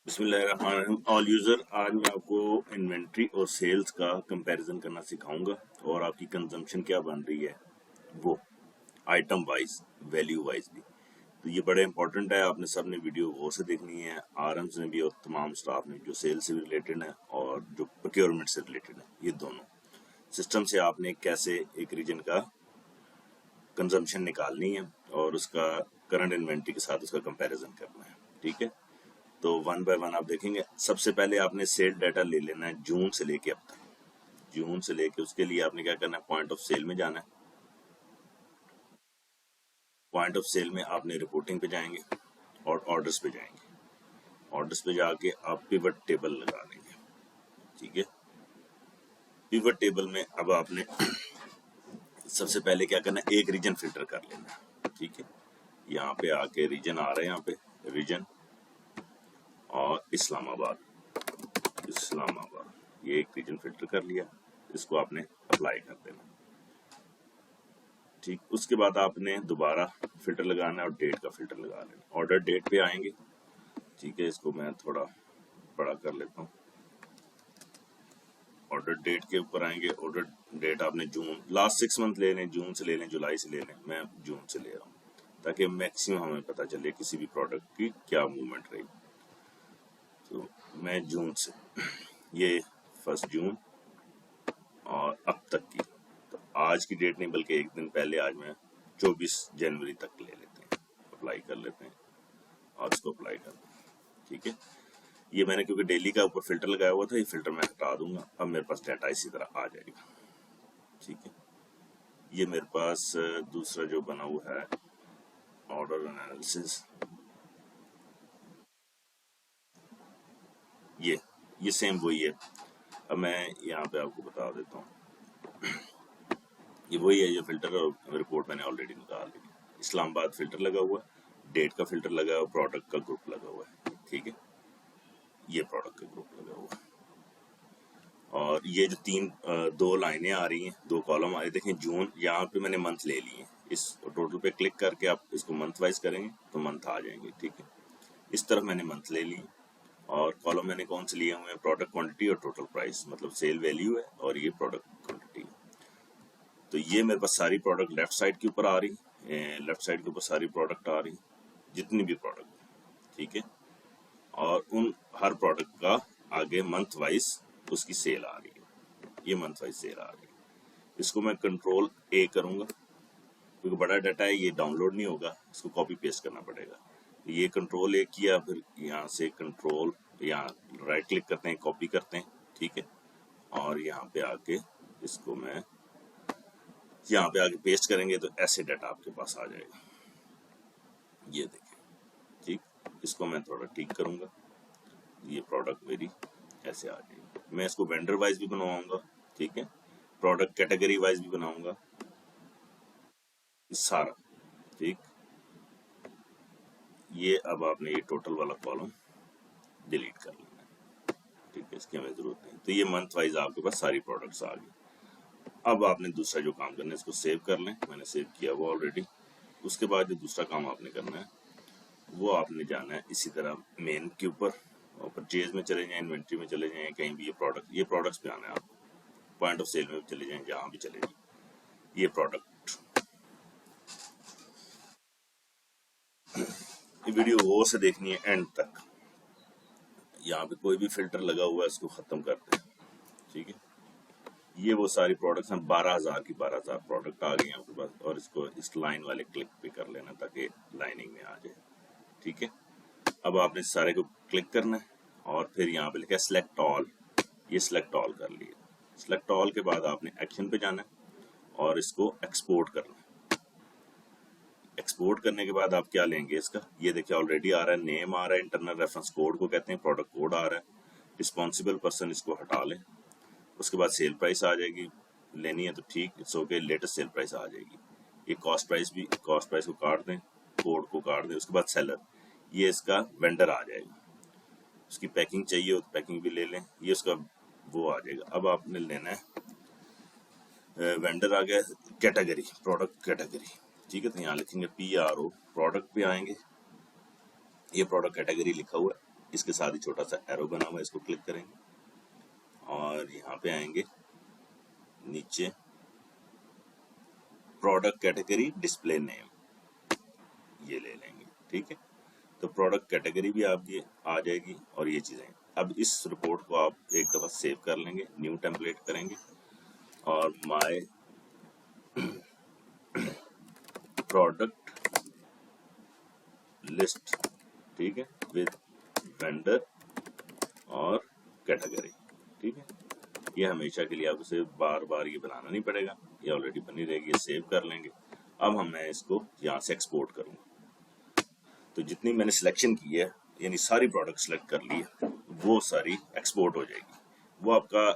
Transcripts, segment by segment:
बिस्मिल्लाहिर्रहमानिर्रहीम। All user, आज मैं आपको इन्वेंट्री और सेल्स का कंपैरिजन करना सिखाऊंगा और आपकी कंजम्पशन क्या बन रही है वो आइटम वाइज, वैल्यू वाइज भी। तो ये बड़े इंपॉर्टेंट है, आपने सबने वीडियो गौर से देखनी है, आरएम्स ने भी और तमाम स्टाफ ने, जो सेल्स से भी रिलेटेड है और जो प्रोक्योरमेंट से रिलेटेड है। ये दोनों सिस्टम से आपने कैसे एक रीजन का कंजम्पशन निकालनी है और उसका करंट इन्वेंट्री के साथ उसका कंपैरिजन करना है। ठीक है, तो वन बाय वन आप देखेंगे। सबसे पहले आपने सेल डाटा ले लेना है जून से लेके अब तक। जून से लेके उसके लिए आपने क्या करना है, पॉइंट ऑफ सेल में जाना है। पॉइंट ऑफ सेल में आपने रिपोर्टिंग पे जाएंगे और ऑर्डर्स पे जाएंगे। ऑर्डर्स पे जाके आप पिवट टेबल लगा देंगे। ठीक है, पिवट टेबल में अब आपने सबसे पहले क्या करना है, एक रीजन फिल्टर कर लेना है। ठीक है, यहाँ पे आके रीजन आ रहा है, यहाँ पे रीजन और इस्लामाबाद, ये एक रीजन फिल्टर कर लिया। इसको आपने अप्लाई कर देना। ठीक, उसके बाद आपने दोबारा फिल्टर लगाना है और डेट का फिल्टर लगा लेना। ऑर्डर डेट पे आएंगे। ठीक है, इसको मैं थोड़ा बड़ा कर लेता हूँ। ऑर्डर डेट के ऊपर आएंगे। ऑर्डर डेट आपने जून, लास्ट 6 मंथ ले लें, जून से ले लें, जुलाई से ले लें, मैं जून से ले रहा हूँ ताकि मैक्सिमम हमें पता चले किसी भी प्रोडक्ट की क्या मूवमेंट रही। तो मैं जून से, ये 1 जून और अब तक की, तो आज की डेट नहीं बल्कि एक दिन पहले, आज मैं 24 जनवरी तक ले लेते हैं, अप्लाई कर लेते हैं और इसको अप्लाई कर दें। ठीक है, ये मैंने क्योंकि डेली का ऊपर फिल्टर लगाया हुआ था, ये फिल्टर मैं हटा दूंगा। अब मेरे पास डाटा इसी तरह आ जाएगा। ठीक है, ये मेरे पास दूसरा जो बना हुआ है ऑर्डर एनालिसिस, ये सेम वही है। अब मैं यहाँ पे आपको बता देता हूँ, ये वही है जो फिल्टर और रिपोर्ट मैंने ऑलरेडी निकाल ली। इस्लामाबाद फिल्टर लगा हुआ है, डेट का फिल्टर लगा हुआ, प्रोडक्ट का ग्रुप लगा हुआ है। ठीक है, ये प्रोडक्ट का ग्रुप लगा हुआ है और ये जो दो लाइनें आ रही हैं, दो कॉलम आ रहे, देखें जून, यहाँ पे मैंने मंथ ले लिए। इस टोटल पे क्लिक करके आप इसको मंथ वाइज करेंगे तो मंथ आ जाएंगे। ठीक है, इस तरफ मैंने मंथ ले लिए और कॉलम मैंने कौन से लिए हुए हैं, प्रोडक्ट क्वांटिटी और टोटल प्राइस, मतलब सेल वैल्यू है और ये प्रोडक्ट क्वांटिटी है। तो ये मेरे पास सारी प्रोडक्ट लेफ्ट साइड के ऊपर आ रही, लेफ्ट साइड के ऊपर सारी प्रोडक्ट आ रही, जितनी भी प्रोडक्ट। ठीक है, और उन हर प्रोडक्ट का आगे मंथ वाइज उसकी सेल आ रही है, ये मंथ वाइज सेल आ रही है। इसको मैं कंट्रोल ए करूंगा क्योंकि बड़ा डाटा है, ये डाउनलोड नहीं होगा, इसको कॉपी पेस्ट करना पड़ेगा। ये कंट्रोल ए किया, फिर यहाँ से कंट्रोल, यहाँ राइट क्लिक करते हैं, कॉपी करते हैं। ठीक है, और यहाँ पे आके इसको मैं यहाँ पे आके पेस्ट करेंगे तो ऐसे डाटा आपके पास आ जाएगा। ये देखें, ठीक, इसको मैं थोड़ा ठीक करूंगा, ये प्रोडक्ट मेरी ऐसे आ जाएगी। मैं इसको वेंडर वाइज भी बनवाऊंगा। ठीक है, प्रोडक्ट कैटेगरी वाइज भी बनाऊंगा सारा। ठीक, ये अब आपने ये टोटल वाला कॉलम डिलीट कर लेना है। ठीक है, इसकी हमें जरूरत नहीं। तो ये मंथ वाइज आपके पास सारी प्रोडक्ट्स आ गई। अब आपने दूसरा जो काम करना है, इसको सेव कर लें, मैंने सेव किया वो ऑलरेडी। उसके बाद जो दूसरा काम आपने करना है वो आपने जाना है इसी तरह मेन के ऊपर और परचेज में चले जाएं, इन्वेंट्री में चले जाएं, कहीं भी ये प्रोडक्ट्स पे आना है आपको। पॉइंट ऑफ सेल में भी चले जाएं, जहां भी चले जाएं, ये प्रोडक्ट, ये वीडियो वो से देखनी है एंड तक। यहाँ पे कोई भी फिल्टर लगा हुआ है इसको खत्म कर दें। ठीक है, ये वो सारी प्रोडक्ट्स हैं, 12,000 की 12,000 प्रोडक्ट आ गई आपके पास, और इसको इस लाइन वाले क्लिक पे कर लेना ताकि लाइनिंग में आ जाए। ठीक है, अब आपने सारे को क्लिक करना है और फिर यहाँ पे लिखा है सिलेक्ट ऑल, ये सिलेक्ट ऑल कर लिया। सिलेक्ट ऑल के बाद आपने एक्शन पे जाना है और इसको एक्सपोर्ट करना है। एक्सपोर्ट करने के बाद आप क्या लेंगे, इसका ये देखिए ऑलरेडी आ रहा है, नेम आ रहा है, इंटरनल रेफरेंस कोड को कहते हैं, प्रोडक्ट कोड आ रहा है, रिस्पॉन्सिबल पर्सन, इसको हटा लें। उसके बाद सेल प्राइस आ जाएगी, लेनी है तो ठीक, it's okay, latest sale price आ जाएगी। ये कॉस्ट प्राइस भी, कॉस्ट प्राइस को काट दें, कोड को काट दें। उसके बाद सेलर, ये इसका वेंडर आ जाएगा, उसकी पैकिंग चाहिए हो तो पैकिंग भी ले लें, ये उसका वो आ जाएगा। अब आपने लेना है वेंडर आ गया, कैटेगरी, प्रोडक्ट कैटेगरी। ठीक है, तो यहाँ लिखेंगे PRO, प्रोडक्ट पे आएंगे, ये प्रोडक्ट कैटेगरी लिखा हुआ है। इसके साथ ही छोटा सा एरो बना हुआ है, इसको क्लिक करेंगे और यहाँ पे आएंगे नीचे प्रोडक्ट कैटेगरी डिस्प्ले नेम, ये ले लेंगे। ठीक है, तो प्रोडक्ट कैटेगरी भी आपकी आ जाएगी और ये चीज़ें। अब इस रिपोर्ट को आप एक दफ़ा सेव कर लेंगे, न्यू टेम्पलेट करेंगे और माय प्रोडक्ट लिस्ट, ठीक है, विद वेंडर और कैटेगरी। ठीक है, ये हमेशा के लिए आपसे बार बार ये बनाना नहीं पड़ेगा, ये ऑलरेडी बनी रहेगी। ये सेव कर लेंगे। अब मैं इसको यहाँ से एक्सपोर्ट करूँगा। तो जितनी मैंने सिलेक्शन की है, यानी सारी प्रोडक्ट सेलेक्ट कर ली है, वो सारी एक्सपोर्ट हो जाएगी। वो आपका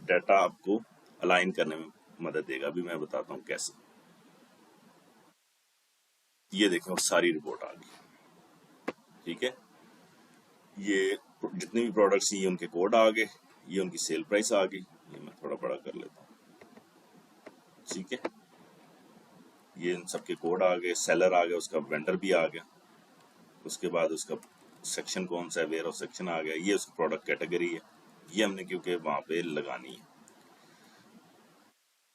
डाटा आपको अलाइन करने में मदद देगा। अभी मैं बताता हूँ कैसे। ये देखें, और सारी रिपोर्ट आ गई। ठीक है, ये जितने भी प्रोडक्ट्स ये उनके कोड आ गए, ये उनकी सेल प्राइस आ गई। ये मैं थोड़ा बड़ा कर लेता हूँ। ठीक है, ये इन सबके कोड आ गए, सेलर आ गया, उसका वेंडर भी आ गया, उसके बाद उसका सेक्शन कौन सा है, वेयर ऑफ सेक्शन आ गया, ये उसकी प्रोडक्ट कैटेगरी है। ये हमने क्योंकि वहां पे लगानी है।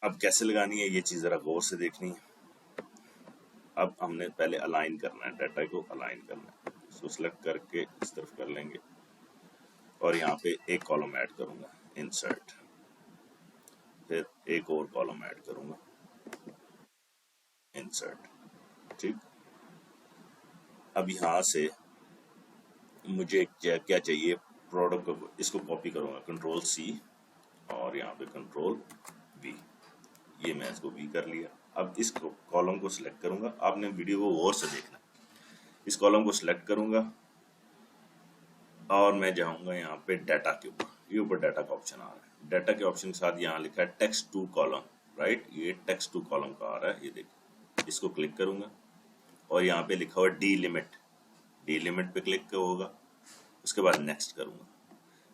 अब कैसे लगानी है ये चीज जरा गौर से देखनी है। अब हमने पहले अलाइन करना है, डाटा को अलाइन करना है। इसको सिलेक्ट करके इस तरफ कर लेंगे और यहाँ पे एक कॉलम ऐड करूंगा, इंसर्ट, फिर एक और कॉलम ऐड करूंगा, इंसर्ट। ठीक, अब यहाँ से मुझे क्या चाहिए, प्रोडक्ट को, इसको कॉपी करूंगा, कंट्रोल सी और यहाँ पे कंट्रोल वी। ये मैं इसको वी कर लिया। अब इस कॉलम को सिलेक्ट करूंगा। आपने वीडियो को गौर से देखना। इस कॉलम को सिलेक्ट करूंगा और मैं जाऊंगा यहाँ पे डाटा के ऊपर। ये ऊपर डाटा का ऑप्शन आ रहा है। डाटा के ऑप्शन के साथ यहाँ लिखा है टेक्स्ट टू कॉलम, राइट। ये टेक्स्ट टू कॉलम का आ रहा है, ये देखिए। इसको क्लिक करूंगा और यहाँ पे लिखा हुआ डी लिमिट, डी लिमिट पे क्लिक होगा। उसके बाद नेक्स्ट करूंगा।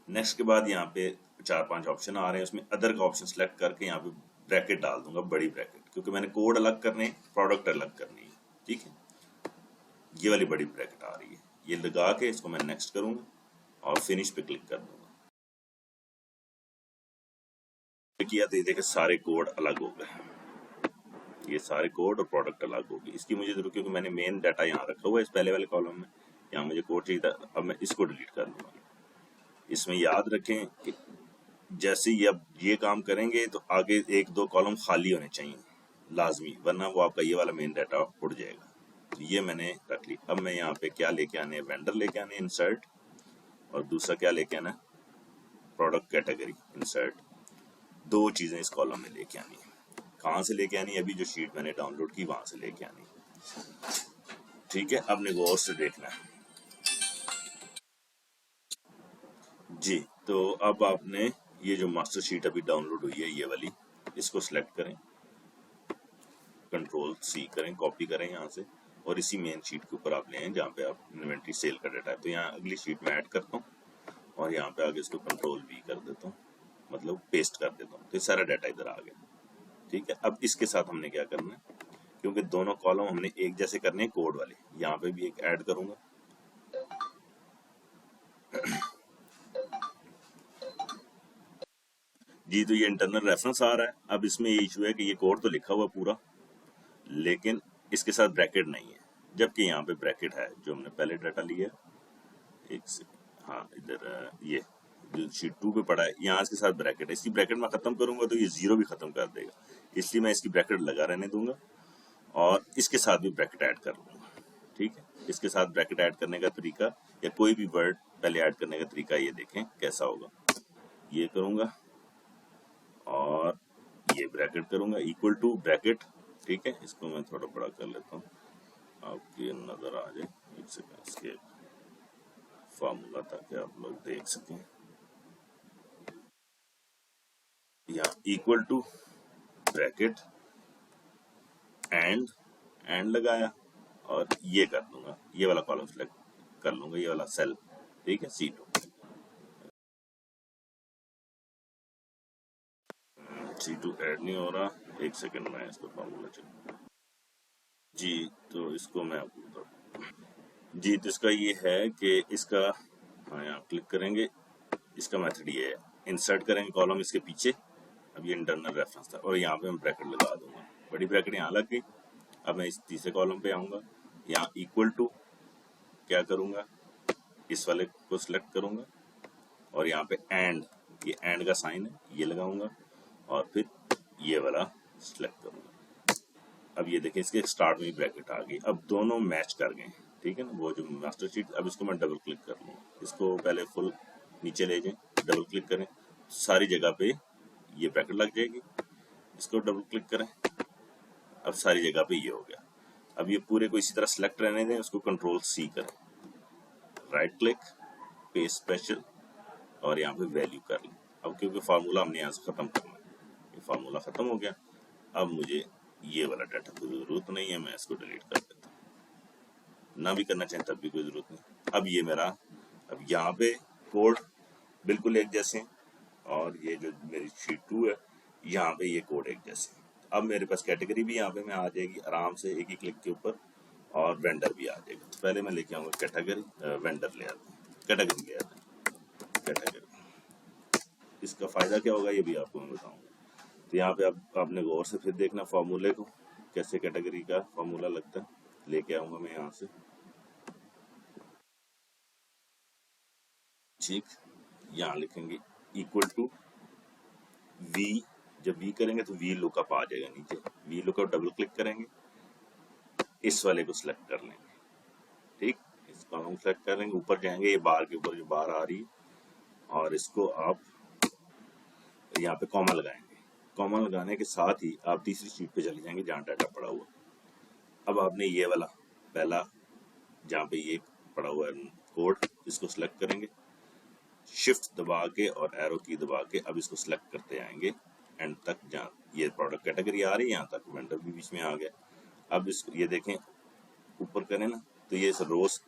नेक्स्ट के बाद यहाँ पे 4-5 ऑप्शन आ रहे हैं, उसमें अदर का ऑप्शन सेलेक्ट करके यहाँ पे ब्रैकेट डाल दूंगा, बड़ी ब्रैकेट, क्योंकि मैंने कोड अलग करने, प्रोडक्ट अलग करनी है। ठीक है, ये वाली बड़ी ब्रैकेट आ रही है, ये लगा के इसको मैं नेक्स्ट करूंगा और फिनिश पे क्लिक कर दूंगा। किया तो ये देखे सारे कोड अलग हो गए, ये सारे कोड और प्रोडक्ट अलग हो गए। इसकी मुझे जरूरत, क्योंकि मैंने मेन डाटा यहाँ रखा हुआ है इस पहले वाले कॉलम में, यहाँ मुझे कोड चाहिए था। अब मैं इसको डिलीट कर दूंगा। इसमें याद रखें कि जैसे ही अब ये काम करेंगे तो आगे 1-2 कॉलम खाली होने चाहिए लाजमी, वरना वो आपका ये वाला मेन डाटा उड़ जाएगा। तो ये मैंने रख ली। अब मैं यहाँ पे क्या लेके आने, वेंडर लेके आने, इंसर्ट, और दूसरा क्या लेके आना, प्रोडक्ट कैटेगरी, इंसर्ट। 2 चीजें इस कॉलम में लेके आनी है। कहाँ से लेके आनी है, अभी जो शीट मैंने डाउनलोड की वहां से लेके आनी है। ठीक है, अपने गौर से देखना है जी। तो अब आपने ये जो मास्टर शीट अभी डाउनलोड हुई है, ये वाली, इसको सिलेक्ट करें, कंट्रोल सी करें, कॉपी करें यहाँ से, और इसी मेन शीट के ऊपर आप ले आए जहाँ पे आप इन्वेंट्री सेल का डाटा है। तो यहाँ अगली शीट में ऐड करता हूँ और यहाँ पे आगे इसको कंट्रोल वी कर देता हूँ, मतलब पेस्ट कर देता हूँ। तो सारा डाटा इधर आ गया। ठीक है, अब इसके साथ हमने क्या करना है, क्योंकि दोनों कॉलम हमने एक जैसे करने हैं कोड वाले, यहाँ पे भी एक ऐड करूंगा। जी, तो ये इंटरनल रेफरेंस आ रहा है। अब इसमें ये इशू है कि ये कोड तो लिखा हुआ पूरा, लेकिन इसके साथ ब्रैकेट नहीं है, जबकि यहाँ पे ब्रैकेट है जो हमने पहले डाटा लिया। एक से, हाँ, इधर ये जो शीट 2 पे पड़ा है, यहाँ इसके साथ ब्रैकेट है। इसकी ब्रैकेट मैं खत्म करूंगा तो ये 0 भी खत्म कर देगा, इसलिए मैं इसकी ब्रैकेट लगा रहने दूंगा और इसके साथ भी ब्रैकेट ऐड कर लूंगा। ठीक है, इसके साथ ब्रैकेट ऐड करने का तरीका, या कोई भी वर्ड पहले ऐड करने का तरीका, ये देखें कैसा होगा। ये करूंगा और ये ब्रैकेट करूंगा, इक्वल टू ब्रैकेट। ठीक है, इसको मैं थोड़ा बड़ा कर लेता हूँ, आपकी नजर आ जाए। एक सेकंड, इसके फॉर्मूला ताकि आप लोग देख सकें। या इक्वल टू ब्रैकेट एंड लगाया और ये कर दूंगा, ये वाला कॉलम सेलेक्ट कर लूंगा, ये वाला सेल। ठीक है, C2 ऐड नहीं हो रहा, एक सेकंड में इसको फॉर्मूला चेक। जी, तो इसको मैं आपको बताऊँ जी। तो इसका ये है कि इसका हाँ यहाँ क्लिक करेंगे, इसका मेथड ये है, इंसर्ट करेंगे कॉलम इसके पीछे, अब ये इंटरनल रेफरेंस था और यहाँ पे मैं ब्रैकेट लगा दूंगा, बड़ी ब्रैकेट यहाँ लग गई। अब मैं इस तीसरे कॉलम पे आऊंगा, यहाँ इक्वल टू क्या करूंगा, इस वाले को सिलेक्ट करूंगा और यहाँ पे एंड, ये एंड का साइन है ये लगाऊंगा और फिर ये वाला सिलेक्ट करूंगा। अब ये देखें इसके स्टार्ट में ब्रैकेट आ गई, अब दोनों मैच कर गए, ठीक है ना, वो जो मास्टर शीट। अब इसको मैं डबल क्लिक कर लूँगा, इसको पहले फुल नीचे ले जाएं, डबल क्लिक करें, सारी जगह पे ये ब्रैकेट लग जाएगी, इसको डबल क्लिक करें, अब सारी जगह पे ये हो गया। अब ये पूरे को इसी तरह सेलेक्ट रहने दें, उसको कंट्रोल सी करें, राइट क्लिक, पेस्ट स्पेशल और यहाँ पे वैल्यू कर लें। अब क्योंकि फार्मूला हमने यहाँ से खत्म करना है, ये फार्मूला खत्म हो गया, अब मुझे ये वाला डाटा की जरूरत नहीं है, मैं इसको डिलीट कर देता हूँ, ना भी करना चाहिए तब भी कोई जरूरत नहीं। अब ये मेरा, अब यहाँ पे कोड बिल्कुल एक जैसे हैं और ये जो मेरी शीट 2 है यहाँ पे ये कोड एक जैसे। अब मेरे पास कैटेगरी भी यहाँ पे मैं आ जाएगी आराम से एक ही क्लिक के ऊपर और वेंडर भी आ जाएगा। तो पहले मैं लेके आऊँगा कैटेगरी, वेंडर ले आते हैं, कैटेगरी ले आते हैं, कैटेगरी। इसका फायदा क्या होगा ये भी आपको मैं बताऊंगा। तो यहाँ पे आपने गौर से फिर देखना फार्मूले को, कैसे कैटेगरी का फार्मूला लगता है, लेके आऊंगा मैं यहाँ से, ठीक। यहाँ लिखेंगे इक्वल टू वी, जब वी करेंगे तो वी लुकअप आ जाएगा नीचे, वी लुकअप डबल क्लिक करेंगे, इस वाले को सिलेक्ट कर लेंगे, ठीक, इसको हम सेलेक्ट कर लेंगे, ऊपर जाएंगे, ये बार के ऊपर जो बार आ रही है और इसको आप यहाँ पे कॉमा लगाएंगे, कॉमा लगाने के साथ ही आप तीसरी शीट पे चले जाएंगे जहाँ डाटा पड़ा हुआ। अब आपने ये वाला पहला जहाँ पे ये पड़ा हुआ है कोड, इसको सिलेक्ट करेंगे, शिफ्ट दबा के और एरो की दबा के अब इसको सिलेक्ट करते आएंगे एंड तक, जहाँ ये प्रोडक्ट कैटेगरी आ रही है यहाँ तक, वेंडर भी बीच में आ गया। अब इसको ये देखें ऊपर करें ना तो ये रोज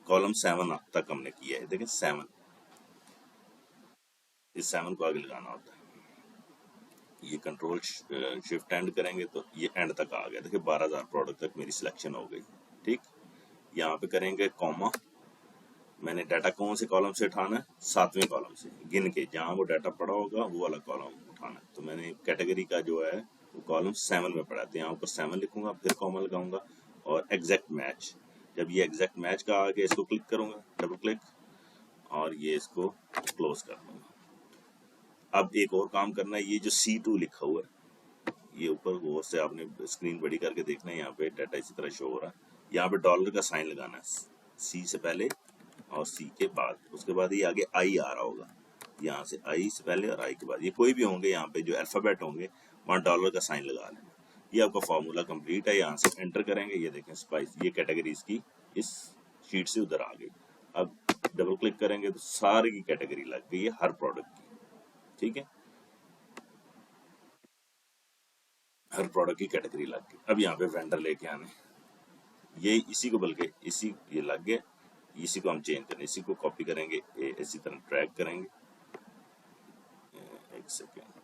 कॉलम 7 तक हमने किया है, देखें 7, इस 7 को आगे लगाना होता है, ये कंट्रोल शिफ्ट एंड करेंगे तो ये एंड तक आ गया, देखिए 12,000 प्रोडक्ट तक मेरी सिलेक्शन हो गई, ठीक। यहाँ पे करेंगे कॉमा, मैंने डाटा कौन से कॉलम से उठाना है, 7वें कॉलम से गिन के, जहाँ वो डाटा पड़ा होगा वो वाला कॉलम उठाना है। तो मैंने कैटेगरी का जो है वो कॉलम 7 में पड़ा है, तो यहाँ ऊपर 7 लिखूंगा, फिर कॉमा लगाऊंगा और एग्जैक्ट मैच, जब ये एग्जैक्ट मैच का आ गया इसको क्लिक करूंगा, डबल क्लिक और ये इसको क्लोज कर दूंगा। अब एक और काम करना है, ये जो C2 लिखा हुआ है, ये ऊपर गौर से आपने स्क्रीन बड़ी करके देखना है, यहाँ पे डाटा इसी तरह शो हो रहा है, यहाँ पे डॉलर का साइन लगाना है, C से पहले और C के बाद, उसके बाद ये आगे I आ रहा होगा, यहाँ से I से पहले और I के बाद, ये कोई भी होंगे यहाँ पे जो अल्फाबेट होंगे वहाँ डॉलर का साइन लगा लेना। ये आपका फॉर्मूला कंप्लीट है, यहाँ से एंटर करेंगे, ये देखें स्पाइस, ये कैटेगरी इसकी इस शीट से उधर आ गई। अब डबल क्लिक करेंगे तो सारी की कैटेगरी लग गई है हर प्रोडक्ट की, ठीक है, हर प्रोडक्ट की कैटेगरी लग गई। अब यहाँ पे वेंडर लेके आने, ये इसी को बल्कि इसी ये लग गया, इसी को हम चेंज करें, इसी को कॉपी करेंगे, इसी तरह ड्रैग करेंगे, एक second,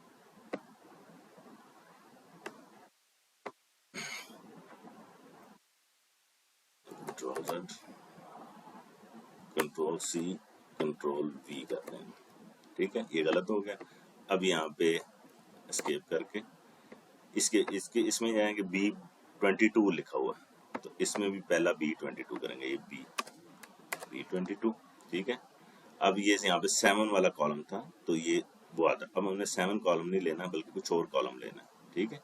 control Z, control C, control V कर देंगे, ठीक है, ये गलत हो गया। अब यहाँ पे एस्केप करके इसके इसके इसमें जाएंगे, B22 लिखा हुआ है तो इसमें भी पहला B22 करेंगे, ये B22, ठीक है। अब ये यहाँ पे 7 वाला कॉलम था तो ये वो आता, अब हमने 7 कॉलम नहीं लेना बल्कि कुछ और कॉलम लेना है, ठीक है,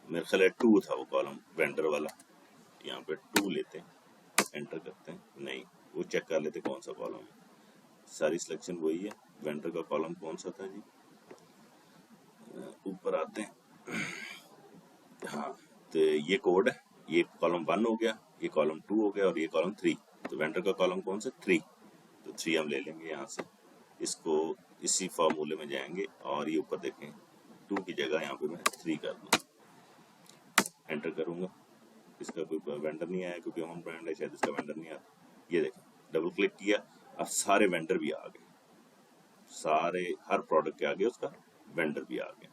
मेरे ख्याल है 2 था वो कॉलम वेंडर वाला, यहाँ पे 2 लेते हैं, एंटर करते हैं, नहीं वो चेक कर लेते कौन सा कॉलम है, सारी सिलेक्शन वही है, वेंडर का कॉलम कौन सा था जी, ऊपर आते हैं, हाँ तो ये कोड है, ये कॉलम 1 हो गया, ये कॉलम 2 हो गया और ये कॉलम 3, तो वेंडर का कॉलम कौन सा 3, तो 3 हम ले लेंगे यहाँ से, इसको इसी फॉर्मूले में जाएंगे और ये ऊपर देखें 2 की जगह यहाँ पे मैं 3 कर दूँ, एंटर करूँगा, इसका कोई वेंडर नहीं आया क्योंकि होम ब्रांड है, शायद इसका वेंडर नहीं आता, ये देखें डबल क्लिक किया, अब सारे वेंडर भी आ गए, सारे हर प्रोडक्ट के आगे उसका वेंडर भी आ गया।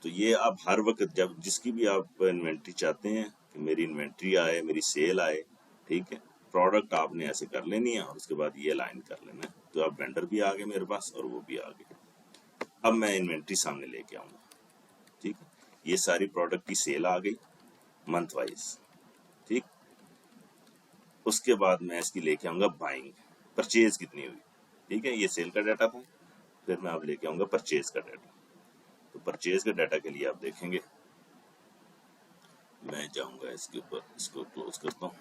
तो ये आप हर वक्त जब जिसकी भी आप इन्वेंट्री चाहते हैं कि मेरी इन्वेंट्री आए, मेरी सेल आए, ठीक है, प्रोडक्ट आपने ऐसे कर लेनी है और उसके बाद ये लाइन कर लेना है। तो अब वेंडर भी आ गए मेरे पास और वो भी आ गए। अब मैं इन्वेंट्री सामने लेके आऊंगा, ठीक है। ये सारी प्रोडक्ट की सेल आ गई मंथ वाइज, ठीक। उसके बाद मैं इसकी लेके आऊंगा बाइंग, परचेज कितनी हुई, ठीक है। ये सेल का डाटा था, फिर मैं अब लेके आऊंगा परचेज का डाटा। तो परचेज के डाटा के लिए आप देखेंगे, मैं जाऊंगा इसके ऊपर, इसको क्लोज करता हूँ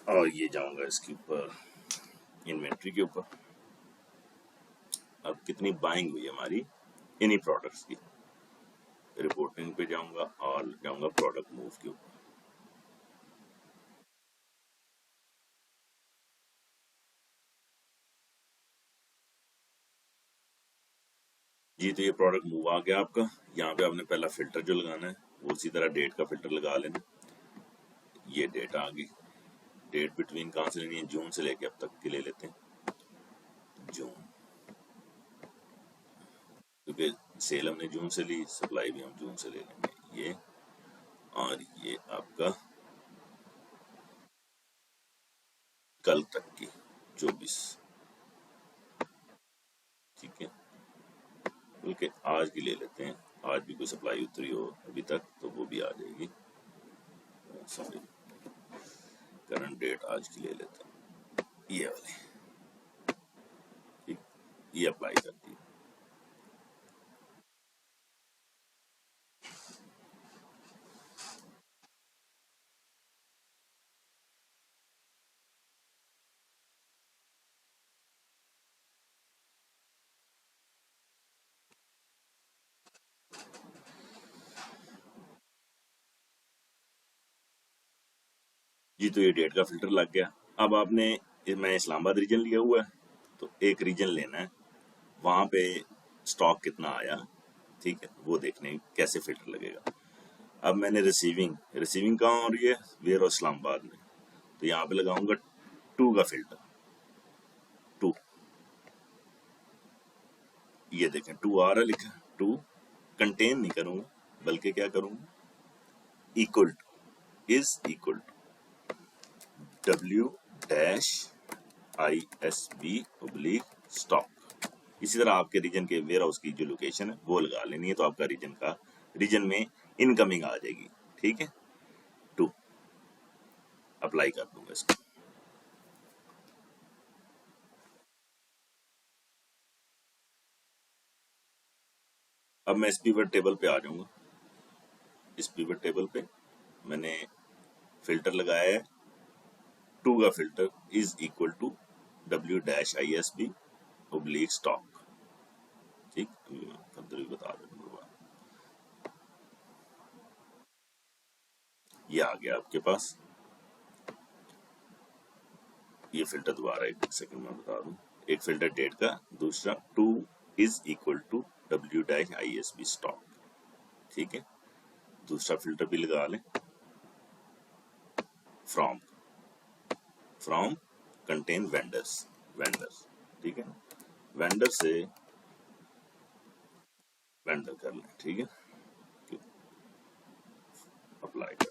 और ये जाऊंगा इसके ऊपर इन्वेंट्री के ऊपर। अब कितनी बाइंग हुई हमारी इन्हीं प्रोडक्ट्स की, रिपोर्टिंग पे जाऊंगा और जाऊंगा प्रोडक्ट मूव के ऊपर। जी, तो ये प्रोडक्ट मूव आ गया आपका। यहाँ पे आपने पहला फिल्टर जो लगाना है वो उसी तरह डेट का फिल्टर लगा लेना। ये डेट आ गई, डेट बिटवीन कहाँ से लेनी है, जून से लेके अब तक की ले लेते हैं, जून, क्योंकि सेल हमने जून से ली, सप्लाई भी हम जून से ले लेंगे ये। और ये आपका कल तक की 24, ठीक है। बल्कि आज की ले लेते हैं, आज भी कोई सप्लाई उतरी हो अभी तक तो वो भी आ जाएगी। सॉरी, करंट डेट आज की ले लेते हैं, ये वाली, ठीक। ये अप्लाई करती है। जी, तो ये डेट का फिल्टर लग गया। अब आपने, मैं इस्लामाबाद रीजन लिया हुआ है तो एक रीजन लेना है, वहां पे स्टॉक कितना आया, ठीक है, वो देखने कैसे फिल्टर लगेगा। अब मैंने रिसीविंग, रिसीविंग कहाँ हो रही है, वेयर हाउस इस्लामाबाद में, तो यहाँ पे लगाऊंगा 2 का फिल्टर, 2। ये देखें 2 आ रहा है लिखा, 2 कंटेन नहीं करूंगा बल्कि क्या करूंगा, equal to, is equal to W-ISB stock. इसी तरह आपके रीजन के वेयर हाउस की जो लोकेशन है वो लगा लेनी है, तो आपका रीजन का, रीजन में इनकमिंग आ जाएगी, ठीक है। 2 अप्लाई कर दूंगा इसको। अब मैं इस पिवट टेबल पे आ जाऊंगा। इस पिवट टेबल पे मैंने फिल्टर लगाया है, 2 का filter is equal to W-ISB stock, ठीक। फर्दर भी बता दूंगा। ये आ गया आपके पास। ये फिल्टर दोबारा एक सेकंड में बता दूं, एक फिल्टर डेट का, दूसरा 2 is equal to W-ISB stock, ठीक है। दूसरा फिल्टर भी लगा लें, from, from contain vendors, vendors, ठीक है। वेंडर से वेंडर कर लें, ठीक है, अप्लाई कर।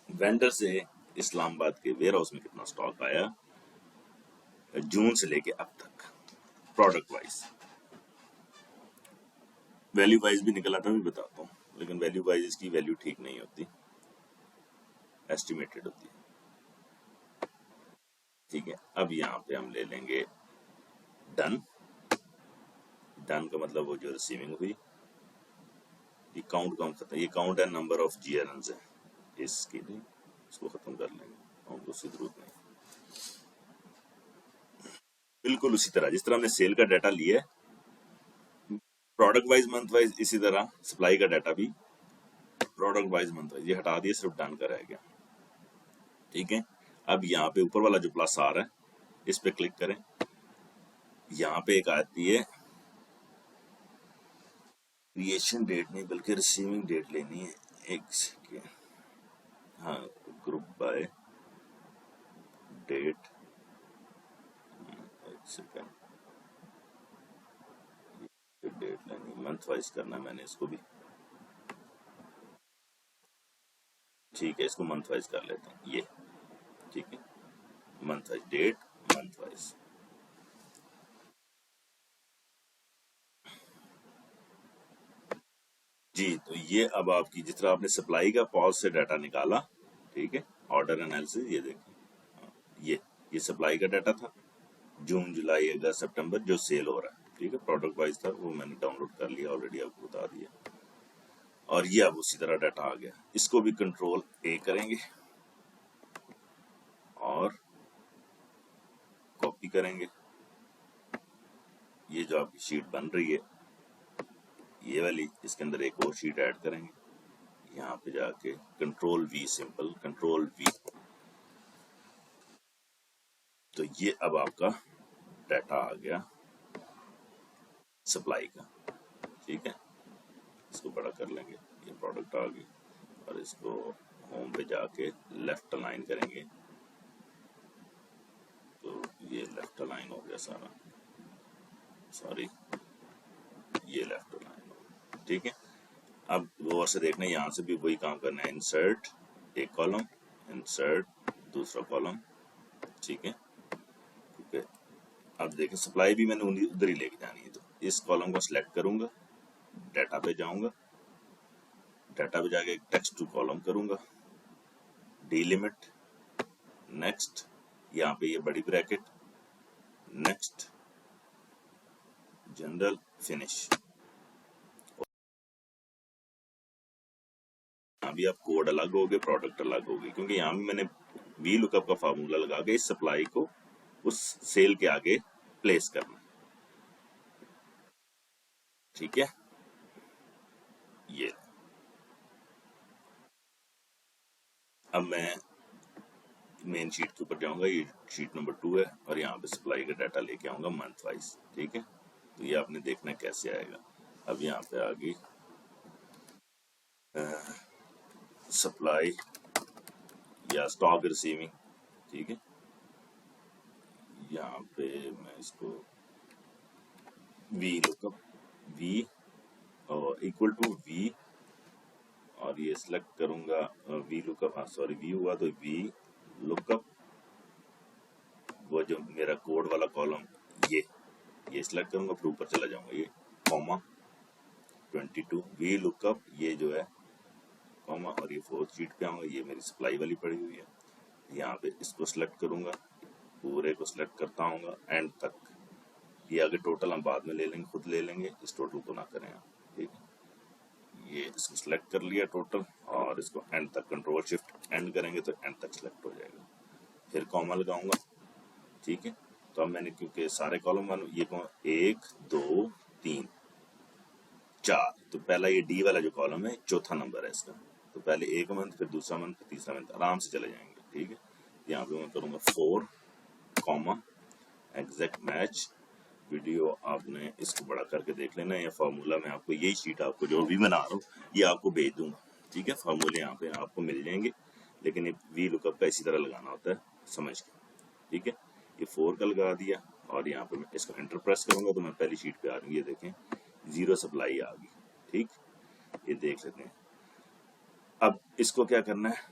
वेंडर से इस्लामाबाद के वेयर हाउस में कितना स्टॉक आया जून से लेके अब तक, प्रोडक्ट वाइज। वैल्यू वाइज भी निकला था, भी बताता हूँ, लेकिन वैल्यू वाइज इसकी वैल्यू ठीक नहीं होती, एस्टिमेटेड होती है, ठीक है। अब यहाँ पे हम ले लेंगे डन, डन का मतलब वो जो रिसीविंग हुई, ये काउंट कम खत्म, ये काउंट है नंबर ऑफ जीआरएन्स है, इसकी नहीं, इसको खत्म कर लेंगे, काउंट उसकी जरूरत नहीं। बिल्कुल उसी तरह जिस तरह हमने सेल का डाटा लिया है, प्रोडक्ट वाइज मंथ वाइज, इसी तरह सप्लाई का डाटा भी प्रोडक्ट वाइज मंथ वाइज। ये हटा दिया, सिर्फ डन का रह गया, ठीक है। अब यहाँ पे ऊपर वाला जो प्लस आ रहा है इस पे क्लिक करें, यहाँ पे एक आती है क्रिएशन डेट नहीं बल्कि रिसीविंग डेट लेनी है, एक सेकेंड, हाँ, ग्रुप बाय डेट, एक सेकेंड, डेट लेनी, मंथ वाइज करना मैंने इसको भी, ठीक है, इसको मंथ वाइज कर लेते हैं ये। ठीक है, month wise date, month wise. जी, तो ये अब आपकी जिस तरह आपने सप्लाई का पॉज से डाटा निकाला, ठीक है, ऑर्डर एनालिसिस, ये देखिए ये सप्लाई का डाटा था, जून जुलाई अगस्त सितंबर जो सेल हो रहा है। ठीक है, प्रोडक्ट वाइज था, वो मैंने डाउनलोड कर लिया ऑलरेडी, आपको बता दिया। और ये अब उसी तरह डाटा आ गया, इसको भी कंट्रोल ए करेंगे और कॉपी करेंगे। ये जो आपकी शीट बन रही है ये वाली, इसके अंदर एक और शीट ऐड करेंगे। यहाँ पे जाके control we, simple control we. तो ये अब आपका डाटा आ गया सप्लाई का। ठीक है, इसको बड़ा कर लेंगे, ये प्रोडक्ट आ गई। और इसको होम पे जाके लेफ्ट अलाइन करेंगे, तो ये लेफ्ट अलाइन हो गया सारा, सॉरी ये लेफ्ट अलाइन हो गया। ठीक है, अब गौर से देखना, यहाँ से भी वही काम करना है, इंसर्ट एक कॉलम, इंसर्ट दूसरा कॉलम। ठीक है, ठीक है। अब देखें सप्लाई भी मैंने उधर ही लेके जानी है, तो इस कॉलम को सिलेक्ट करूंगा, डाटा पे जाऊंगा, डाटा पे जाके टेक्स्ट टू कॉलम करूंगा, डीलिमिट, नेक्स्ट, यहाँ पे ये बड़ी ब्रैकेट, नेक्स्ट, जनरल, फिनिश। यहाँ भी आप कोड अलग हो गए, प्रोडक्ट अलग हो गई, क्योंकि यहाँ भी मैंने वी लुकअप का फार्मूला लगा के इस सप्लाई को उस सेल के आगे प्लेस करना। ठीक है, ये अब मैं मेन शीट के ऊपर जाऊंगा, ये शीट नंबर 2 है, और यहाँ पे सप्लाई का डाटा लेके आऊंगा मंथ वाइज। ठीक है, तो ये आपने देखना कैसे आएगा। अब यहाँ पे आ गई सप्लाई या स्टॉक रिसीविंग। ठीक है, यहाँ पे मैं इसको वी लुकअप, वी और इक्वल टू वी, और ये सिलेक्ट करूंगा वी लुकअप, हाँ सॉरी वी हुआ तो वी लुकअप, वो जो मेरा कोड वाला कॉलम ये सिलेक्ट करूंगा, फिर ऊपर चला जाऊंगा, ये कॉमा 22 वी लुकअप, ये जो है कॉमा, और ये फोर्थ शीट पे आऊंगा, ये मेरी सप्लाई वाली पड़ी हुई है। यहाँ पे इसको सिलेक्ट करूंगा, पूरे को सिलेक्ट करता हूँ एंड तक। ये आगे टोटल हम बाद में ले लेंगे, खुद ले लेंगे, इस टोटल को ना करें आप। ठीक है, ये इसको सिलेक्ट कर लिया टोटल, और इसको एंड तक, कंट्रोल शिफ्ट एंड करेंगे तो एंड तक सिलेक्ट हो जाएगा, फिर कॉमा लगाऊंगा। ठीक है, तो अब मैंने क्योंकि सारे कॉलम वन, ये 1 2 3 4, तो पहला ये डी वाला जो कॉलम है चौथा नंबर है इसका, तो पहले एक मंथ, फिर दूसरा मंथ, फिर तीसरा मंथ, आराम से चले जाएंगे। ठीक है, यहाँ पे मैं करूंगा 4 कॉमा एग्जैक्ट मैच वीडियो। आपने इसको बड़ा करके देख लेना, या फार्मूला में आपको यही शीट आपको जो भी बना रहा हूँ ये आपको भेज दूंगा। ठीक है, फार्मूले यहाँ पे आपको मिल जाएंगे, लेकिन ये वी लुकअप का इसी तरह लगाना होता है, समझ के। ठीक है, ये 4 का लगा दिया, और यहाँ पे मैं इसको एंटर प्रेस करूंगा तो मैं पहली शीट पे आ रही हूँ, ये देखें जीरो सप्लाई आ गई। ठीक, ये देख लेते हैं। अब इसको क्या करना है,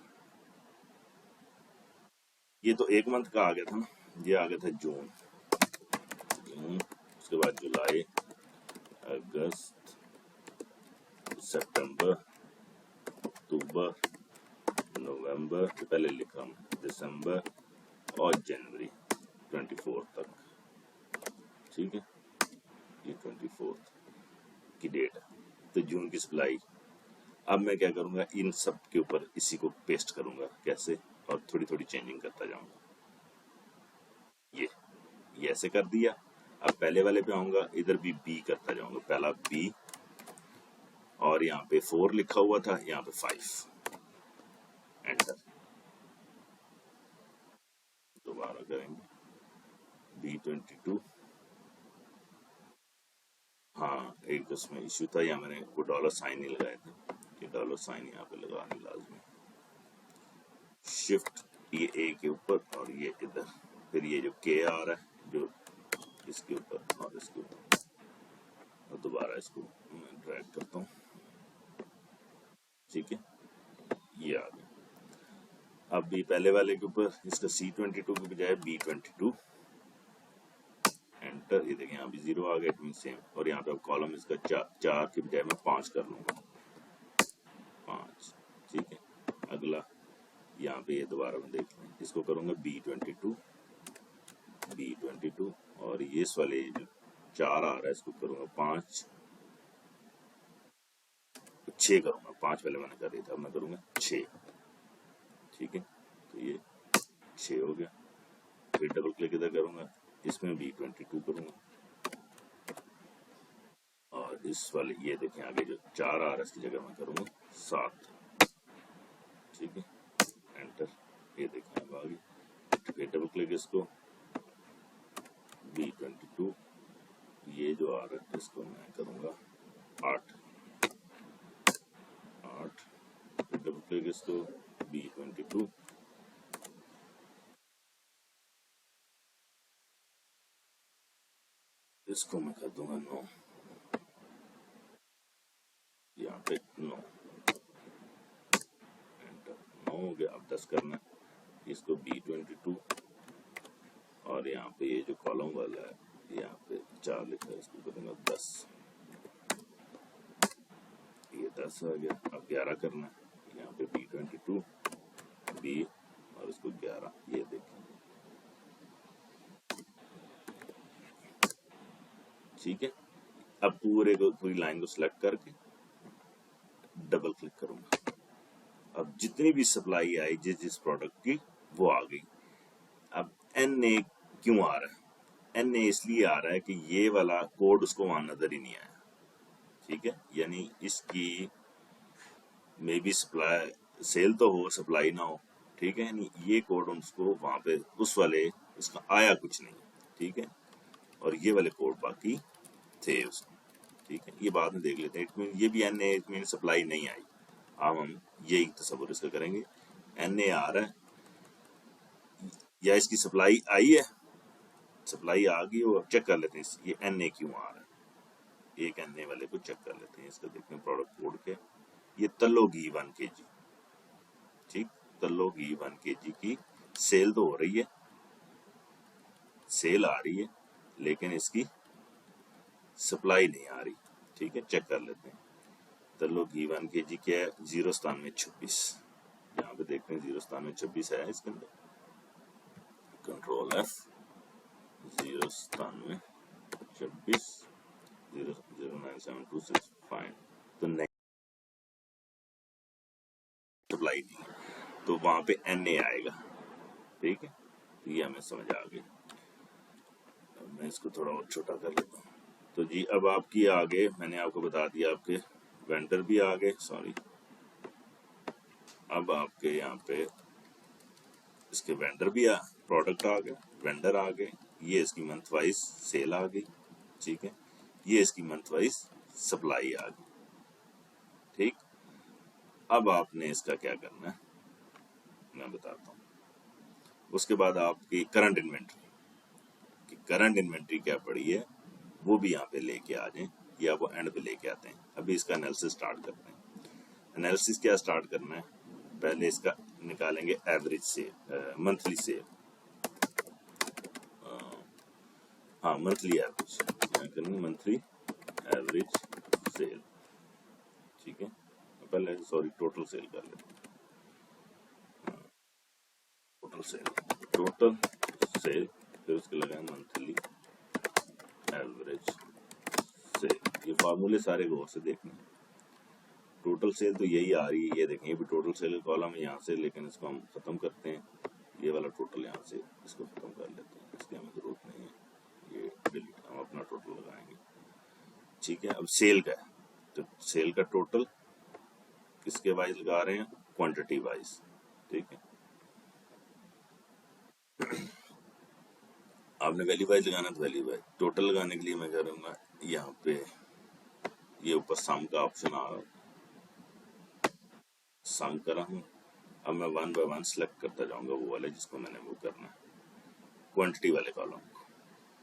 ये तो एक मंथ का आ गया था ना, ये आ गया था जून, उसके बाद जुलाई, अगस्त, सितंबर, अक्टूबर, नवंबर, पहले लिखा दिसंबर, और जनवरी 24 तक। ठीक है, ये 24 की डेट है, तो जून की सप्लाई। अब मैं क्या करूंगा, इन सब के ऊपर इसी को पेस्ट करूंगा, कैसे, और थोड़ी थोड़ी चेंजिंग करता जाऊंगा। ये ऐसे कर दिया। अब पहले वाले पे आऊंगा, इधर भी बी करता जाऊंगा, पहला बी, और यहाँ पे 4 लिखा हुआ था, यहाँ पे 5, एंटर। दोबारा करेंगे B22। हाँ, एक उसमें इश्यू था, या मैंने वो डॉलर साइन नहीं लगाए थे, कि डॉलर साइन यहाँ पे लगाने लाजमी। शिफ्ट ये ए के ऊपर, और ये इधर, फिर ये जो के आ रहा है जो इसके ऊपर और इसके ऊपर, और दोबारा इसको मैं ड्रैग करता हूँ। ठीक है, ये आ गया। अब ये पहले वाले के ऊपर इसका C22 की बजाय B22 एंटर, ये देखें यहाँ भी 0 आ गया, इट मीन सेम। और यहाँ पे अब कॉलम इसका 4 की बजाय मैं 5 कर लूंगा, 5, ठीक है। अगला यहाँ पे ये दोबारा मैं देख लें, इसको करूंगा B22 और ये इस वाले जो 4 आ रहा है इसको करूंगा 5, 6 करूंगा, 5 पहले मैंने कर दिया था, अब मैं करूंगा 6, ठीक है। तो ये 6 हो गया। फिर डबल क्लिक इधर करूंगा, इसमें B22 करूंगा और इस वाले ये देखें आगे जो 4 आ रहा है इसकी जगह मैं करूंगा 7, ठीक है। एंटर, ये देखें अब आ गई। फिर डबल क्लिक इसको B22, ये जो आ रहा है इसको मैं करूंगा 8, फिर डबल क्लिक इसको B22, इसको मैं कर दूंगा 9, यहाँ पे 9, एंटर, 9 हो गया। अब 10 करना है, इसको B22 और यहाँ पे ये जो कॉलम वाला है यहाँ पे 4 लिखा है, इसको करूंगा 10, ये 10 आ गया। अब 11 करना है, यहाँ पे B22 B और इसको 11, ये देखें, ठीक है। अब पूरी लाइन को सिलेक्ट करके डबल क्लिक करूंगा, अब जितनी भी सप्लाई आई जिस प्रोडक्ट की वो आ गई। अब NA क्यों आ रहा है? NA इसलिए आ रहा है कि ये वाला कोड उसको वहां नजर ही नहीं आया, ठीक है। यानी इसकी मे बी सप्लाई सेल तो हो, सप्लाई ना हो, ठीक है। यानी ये कोड उसको वहां पे उस वाले उसका आया कुछ नहीं, ठीक है। और ये वाले कोड बाकी थे उसको, ठीक है। ये बाद में देख लेते हैं। इट मीन ये भी NA, इट मीन सप्लाई नहीं आई। अब हम यही तस्वुर इसका करेंगे, NA आ रहा है या इसकी सप्लाई आई है, सप्लाई आ गई और चेक कर लेते हैं ये NA क्यों आ रहा है। एक NA वाले को चेक कर लेते हैं, इसका देखते हैं प्रोडक्ट कोड के। ये तल्लो घी 1 kg, ठीक, तल्लो घी 1 kg की सेल तो हो रही है, सेल आ रही है, लेकिन इसकी सप्लाई नहीं आ रही, ठीक है। चेक कर लेते हैं। तल्लो घी 1 kg क्या है, 09726, यहाँ पे देखते हैं 09726 है इसके अंदर, कंट्रोल F, 09726 09726, फाइन। तो नहीं सप्लाई नहीं है, तो वहां पे NA आएगा, ठीक है। तो ये हमें समझ आ गई। मैं इसको थोड़ा और छोटा कर लेता हूँ। तो जी अब आपकी आगे मैंने आपको बता दिया, आपके वेंडर भी आ गए, सॉरी, अब आपके यहाँ पे इसके वेंडर भी प्रोडक्ट आ गए, वेंडर आ गए, ये इसकी मंथ वाइज सेल आ गई, ठीक है। ये इसकी मंथ वाइज सप्लाई आ गई, ठीक। अब आपने इसका क्या करना है मैं बताता हूँ। उसके बाद आपकी करंट इन्वेंट्री क्या पड़ी है वो भी यहाँ पे लेके आ जाए, या वो एंड पे लेके आते हैं। अभी इसका एनालिसिस स्टार्ट करते हैं। एनालिसिस क्या स्टार्ट करना है, पहले इसका निकालेंगे एवरेज सेल, मंथली सेल, हाँ मंथली एवरेज, यहाँ करेंगे मंथली एवरेज सेल, ठीक है। पहले सॉरी टोटल सेल कर लेते हैं, टोटल सेल, फिर उसके लगाए मंथली एवरेज सेल। ये फार्मूले सारे गौर से देखने। टोटल सेल तो यही आ रही है, ये देखें, ये भी टोटल सेल कॉलम है यहाँ से, लेकिन इसको हम खत्म करते हैं, ये वाला टोटल यहाँ से इसको खत्म कर लेते हैं, इसकी हमें जरूरत नहीं है, ये डिलीट, हम अपना टोटल लगाएंगे, ठीक है। अब सेल का है, तो सेल का टोटल किसके वाइज लगा रहे हैं, क्वांटिटी वाइज, ठीक है। आपने वैल्यू वाइज लगाना तो वैल्यू वाइज, टोटल लगाने के लिए मैं करूँगा यहाँ पे ये ऊपर सम का ऑप्शन आ रहा है, सम करा हूँ। अब मैं 1 by 1 सेलेक्ट करता जाऊंगा वो वाले जिसको मैंने वो करना है, क्वांटिटी वाले कॉलम को,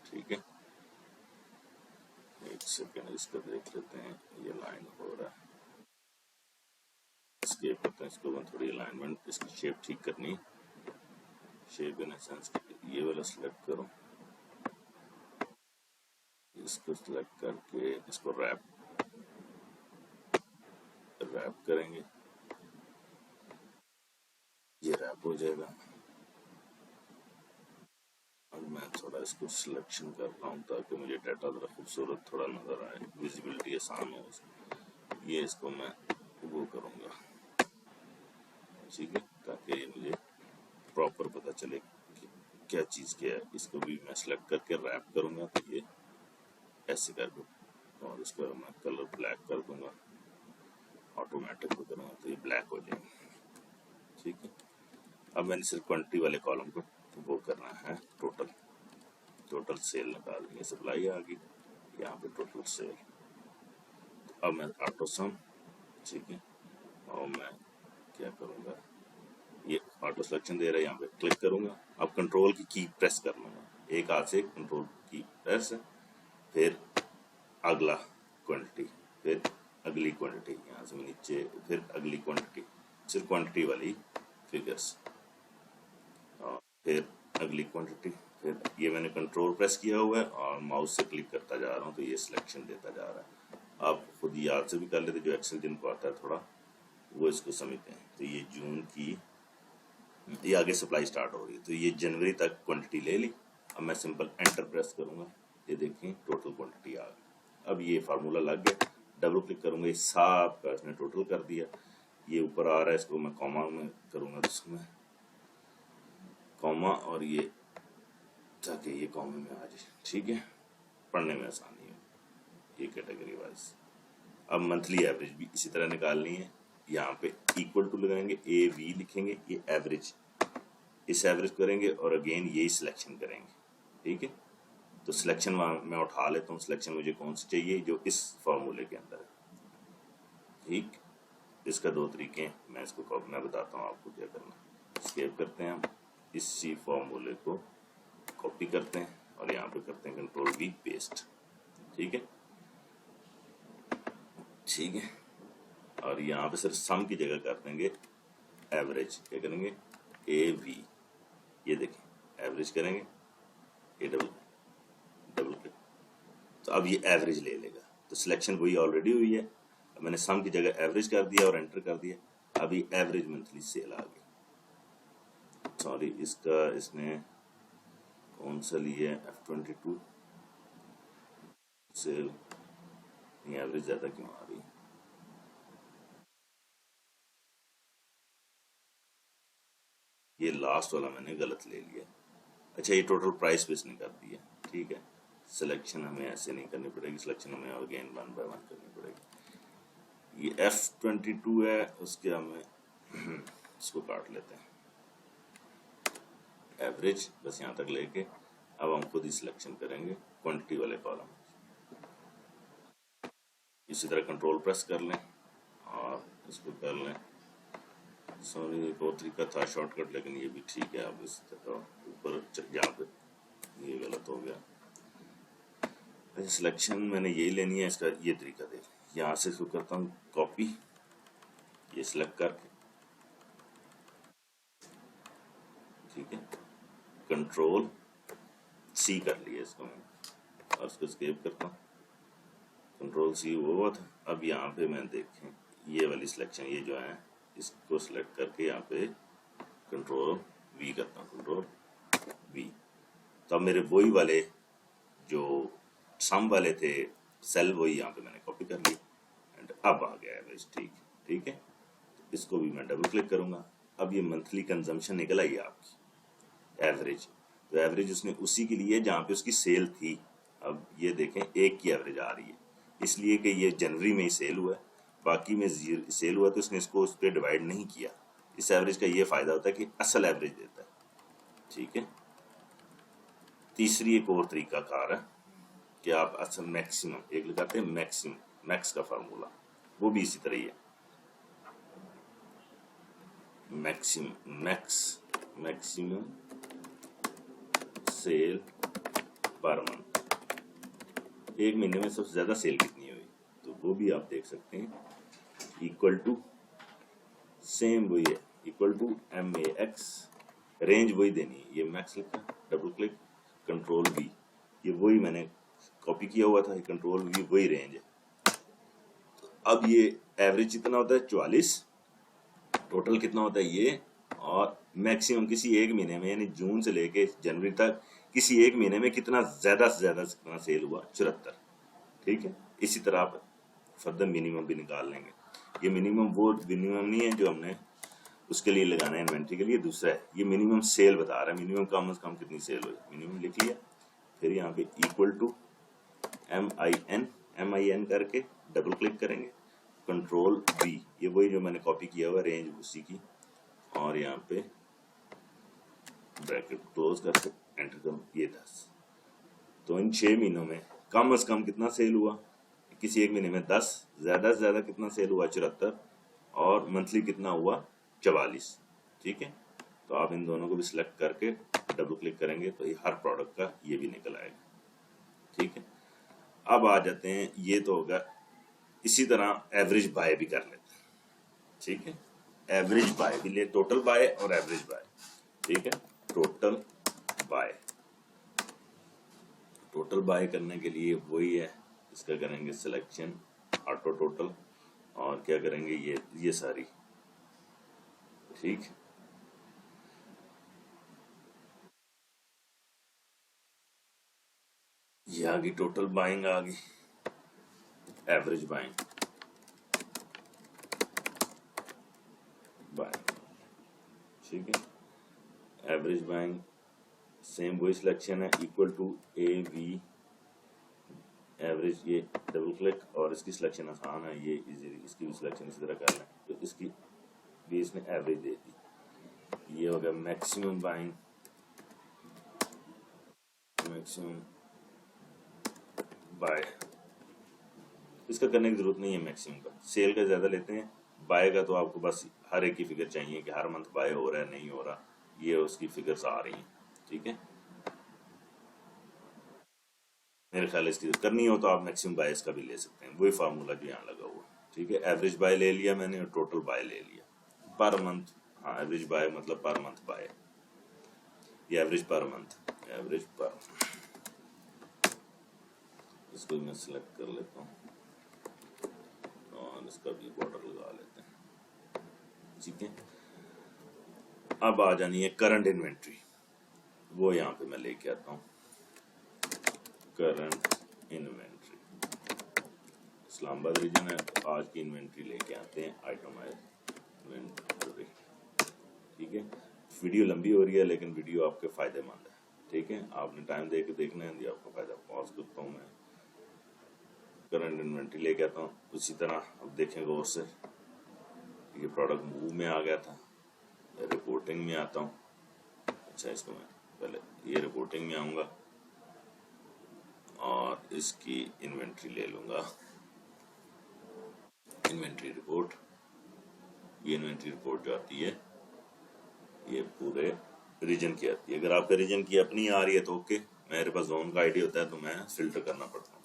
ठीक है। एक सेकेंड इसको देख लेते हैं, ये लाइन हो रहा है, स्केप करते हैं इसको, मैं थोड़ी अलाइनमेंट इसकी शेप ठीक करनी, शेप इन सेंस ये वाला सिलेक्ट करो, इसको सिलेक्ट करके इसको रैप करेंगे, ये रैप हो जाएगा। अब मैं थोड़ा इसको सिलेक्शन कर रहा हूँ ताकि मुझे डाटा जरा खूबसूरत थोड़ा नजर आए, विजिबिलिटी आसान हो। ये इसको मैं वो करूँगा, ठीक है, ताकि मुझे प्रॉपर पता चले कि क्या चीज़ क्या है। इसको भी मैं सिलेक्ट करके रैप करूँगा, तो ये ऐसे कर दूँ, और इसको मैं कलर ब्लैक कर दूँगा, ऑटोमेटिक को करूँगा तो ये ब्लैक हो जाएंगे, ठीक है। अब मैंने सिर्फ क्वांटिटी वाले कॉलम को वो करना है, टोटल सेल निकालनी है, सप्लाई आ गई यहाँ पे टोटल सेल। अब मैं ऑटो सम, ठीक है, और मैं क्या करूँगा, ये ऑटो सिलेक्शन दे रहा है, यहाँ पे क्लिक करूँगा। अब कंट्रोल की प्रेस कर लूँगा, एक हाथ से कंट्रोल की प्रेस, फिर अगला क्वांटिटी, फिर अगली क्वांटिटी, यहाँ से नीचे फिर अगली क्वांटिटी, सिर्फ क्वांटिटी वाली फिगर्स, और फिर अगली क्वांटिटी, फिर ये मैंने कंट्रोल प्रेस किया हुआ है और माउस से क्लिक करता जा रहा हूँ तो ये सिलेक्शन देता जा रहा है। आप खुद याद से भी कर लेते, जो एक्सेल जिनको आता है थोड़ा वो इसको समझते हैं। तो ये जून की, ये आगे सप्लाई स्टार्ट हो रही है, तो ये जनवरी तक क्वांटिटी ले ली। अब मैं सिंपल एंटर प्रेस करूँगा, ये देखें टोटल क्वांटिटी आ गई। अब ये फार्मूला लग गया, डबल क्लिक करूँगा, ये सब का इसने टोटल कर दिया। ये ऊपर आ रहा है, इसको मैं कॉमा में करूँगा, तो इसमें कॉमा, और ये ताकि ये कॉमा में आ जाए, ठीक है, पढ़ने में आसानी हो, ये कैटेगरी वाइज। अब मंथली एवरेज भी इसी तरह निकालनी है, यहाँ पे इक्वल टू लगाएंगे, ए वी लिखेंगे, ये एवरेज, इस एवरेज करेंगे और अगेन यही सिलेक्शन करेंगे, ठीक है। तो सिलेक्शन मैं उठा लेता हूँ, सिलेक्शन मुझे कौन सी चाहिए, जो इस फॉर्मूले के अंदर है, ठीक। इसका दो तरीके हैं, मैं इसको मैं बताता हूँ आपको क्या करना। स्केप करते हैं हम, इसी फॉर्मूले को कॉपी करते हैं और यहाँ पे करते हैं कंट्रोल वी पेस्ट, ठीक है, ठीक है। और यहाँ पे सिर्फ सम की जगह कर देंगे एवरेज, क्या करेंगे, ए वी, ये देखें एवरेज करेंगे, ये डबल क्लिक, तो अब ये एवरेज ले लेगा। तो सिलेक्शन वही ऑलरेडी हुई है, अब मैंने सम की जगह एवरेज कर दिया और एंटर कर दिया, अब ये एवरेज मंथली सेल आ गई। सॉरी, इसका इसने कौन सा लिया है, F22 सेल, एवरेज ज्यादा क्यों आ रही है, ये लास्ट वाला मैंने गलत ले लिया। अच्छा, ये टोटल प्राइस पे इसने कर दिया, ठीक है। सिलेक्शन हमें ऐसे नहीं करनी पड़ेगी, सिलेक्शन हमें अगेन 1 बाय 1 करनी पड़ेगी। ये F22 है, उसके हमें इसको काट लेते हैं, एवरेज बस यहाँ तक लेके। अब हम खुद ही सिलेक्शन करेंगे क्वांटिटी वाले कॉलम, इसी तरह कंट्रोल प्रेस कर लें और इसको कर लें। सॉरी, एक और तरीका था शॉर्टकट, लेकिन ये भी ठीक है। अब इस तरह ऊपर यहाँ पे ये गलत हो गया। सिलेक्शन मैंने यही लेनी है, इसका ये तरीका देख, यहाँ से इसको करता हूँ कॉपी, ये सिलेक्ट करके, ठीक है, कंट्रोल सी कर लिया इसको मैंने, और इसको स्केप करता हूँ, कंट्रोल सी वो हुआ था। अब यहाँ पे मैं देखें ये वाली सिलेक्शन, ये जो है इसको सिलेक्ट करके यहाँ पे कंट्रोल वी करता हूँ, कंट्रोल वी, तो अब मेरे वही वाले जो सम वाले थे सेल, वही यहाँ पे मैंने कॉपी कर ली, एंड अब आ गया एवरेज, ठीक है। इसको भी मैं डबल क्लिक करूँगा, अब ये मंथली कंजम्पशन निकल आई आपकी एवरेज, तो एवरेज उसने उसी के लिए जहाँ पे उसकी सेल थी। अब ये देखें एक की एवरेज आ रही है, इसलिए कि ये जनवरी में ही सेल हुआ है, बाकी में सेल हुआ, तो इसने इसको उस पर डिवाइड नहीं किया। इस एवरेज का ये फायदा होता है कि असल एवरेज देता है, ठीक है। तीसरी एक और तरीका कार है कि आप असल मैक्सिमम एक लगाते हैं, मैक्सिमम मैक्स का फार्मूला, वो भी इसी तरह ही है, मैक्सिमम सेल पर मंथ, एक महीने में सबसे ज्यादा सेल कितनी हुई, तो वो भी आप देख सकते हैं, इक्वल टू सेम वही है, इक्वल टू MAX, रेंज वही देनी है, ये मैक्स लिखा, डबल क्लिक, कंट्रोल V, ये वही मैंने कॉपी किया हुआ था, कंट्रोल V वही रेंज है। अब ये एवरेज कितना होता है 44, टोटल कितना होता है ये, और मैक्सिमम किसी एक महीने में यानी जून से लेके जनवरी तक किसी एक महीने में कितना ज्यादा से ज्यादा कितना सेल हुआ 74। ठीक है, इसी तरह आप फर्दर मिनिमम भी निकाल लेंगे। ये मिनिमम वो मिनिमम नहीं है जो हमने उसके लिए लगाना है इन्वेंट्री के लिए, दूसरा है ये मिनिमम सेल बता रहा है, मिनिमम कम से कम कितनी सेल हो, मिनिमम लिख लिया, फिर यहाँ पे इक्वल टू MIN करके डबल क्लिक करेंगे, कंट्रोल V, ये वही जो मैंने कॉपी किया हुआ रेंज उसी की, और यहाँ पे ब्रैकेट क्लोज करके एंटर करूँ, ये 10। तो इन 6 महीनों में कम से कम कितना सेल हुआ, किसी एक महीने में 10, ज्यादा से ज्यादा कितना सेल हुआ 74, और मंथली कितना हुआ 44। ठीक है, तो आप इन दोनों को भी सिलेक्ट करके डबल क्लिक करेंगे तो ये हर प्रोडक्ट का ये भी निकल आएगा। ठीक है, अब आ जाते हैं, ये तो होगा, इसी तरह एवरेज बाय भी कर लेते हैं। ठीक है, एवरेज बाय भी ले, टोटल बाय और एवरेज बाय। ठीक है, टोटल बाय, टोटल बाय करने के लिए वही है, इसका करेंगे सिलेक्शन ऑटो टोटल, और क्या करेंगे ये सारी। ठीक, ये आ गई टोटल बाइंग, आ गई एवरेज बाइंग, ठीक है, एवरेज बाइंग सेम वही सिलेक्शन है, इक्वल टू AV एवरेज, ये डबल क्लिक, और इसकी सिलेक्शन आसान है, ये इसकी भी सिलेक्शन इसी तरह कर लें, तो इसकी भी इसने एवरेज दे दी। ये हो गया मैक्सिमम बाइंग, मैक्सिमम बाय, इसका करने की जरूरत नहीं है मैक्सिमम का, सेल का ज्यादा लेते हैं, बाय का तो आपको बस हर एक की फिगर चाहिए कि हर मंथ बाय हो रहा है नहीं हो रहा, ये उसकी फिगर्स आ रही हैं। ठीक है, मेरे ख्याल इसकी करनी हो तो आप मैक्सिमम बाय इसका भी ले सकते हैं, वही फार्मूला जो यहाँ लगा हुआ। ठीक है, एवरेज बाय ले लिया मैंने और टोटल बाय ले लिया पर मंथ, हाँ एवरेज बाय मतलब पर मंथ बाय, ये एवरेज पर मंथ, एवरेज पर, इसको मैं सिलेक्ट कर लेता हूँ और इसका भी बॉर्डर लगा लेते हैं। ठीक है, अब आ जानी है करंट इन्वेंट्री, वो यहाँ पे मैं लेके आता हूँ, करंट इन्वेंट्री, इस्लामाबाद रीजन है तो आज की इन्वेंट्री लेके आते हैं, आइटमाइज इन्वेंट्री। ठीक है, वीडियो लंबी हो रही है लेकिन वीडियो आपके फायदेमंद है। ठीक है, आपने टाइम दे के देखना है, आपको फायदा। पॉज करता हूँ मैं, करंट इन्वेंट्री लेके आता हूँ, उसी तरह अब देखें गौर से, ये प्रोडक्ट मूव में आ गया था, रिपोर्टिंग में आता हूँ। अच्छा, इसको मैं पहले ये रिपोर्टिंग में आऊंगा और इसकी इन्वेंट्री ले लूंगा, इन्वेंट्री रिपोर्ट, ये इन्वेंट्री रिपोर्ट जो आती है ये पूरे रीजन की आती है। अगर आपके रीजन की अपनी आ रही है तो ओके, मेरे पास जोन का आईडी होता है तो मैं फिल्टर करना पड़ता है।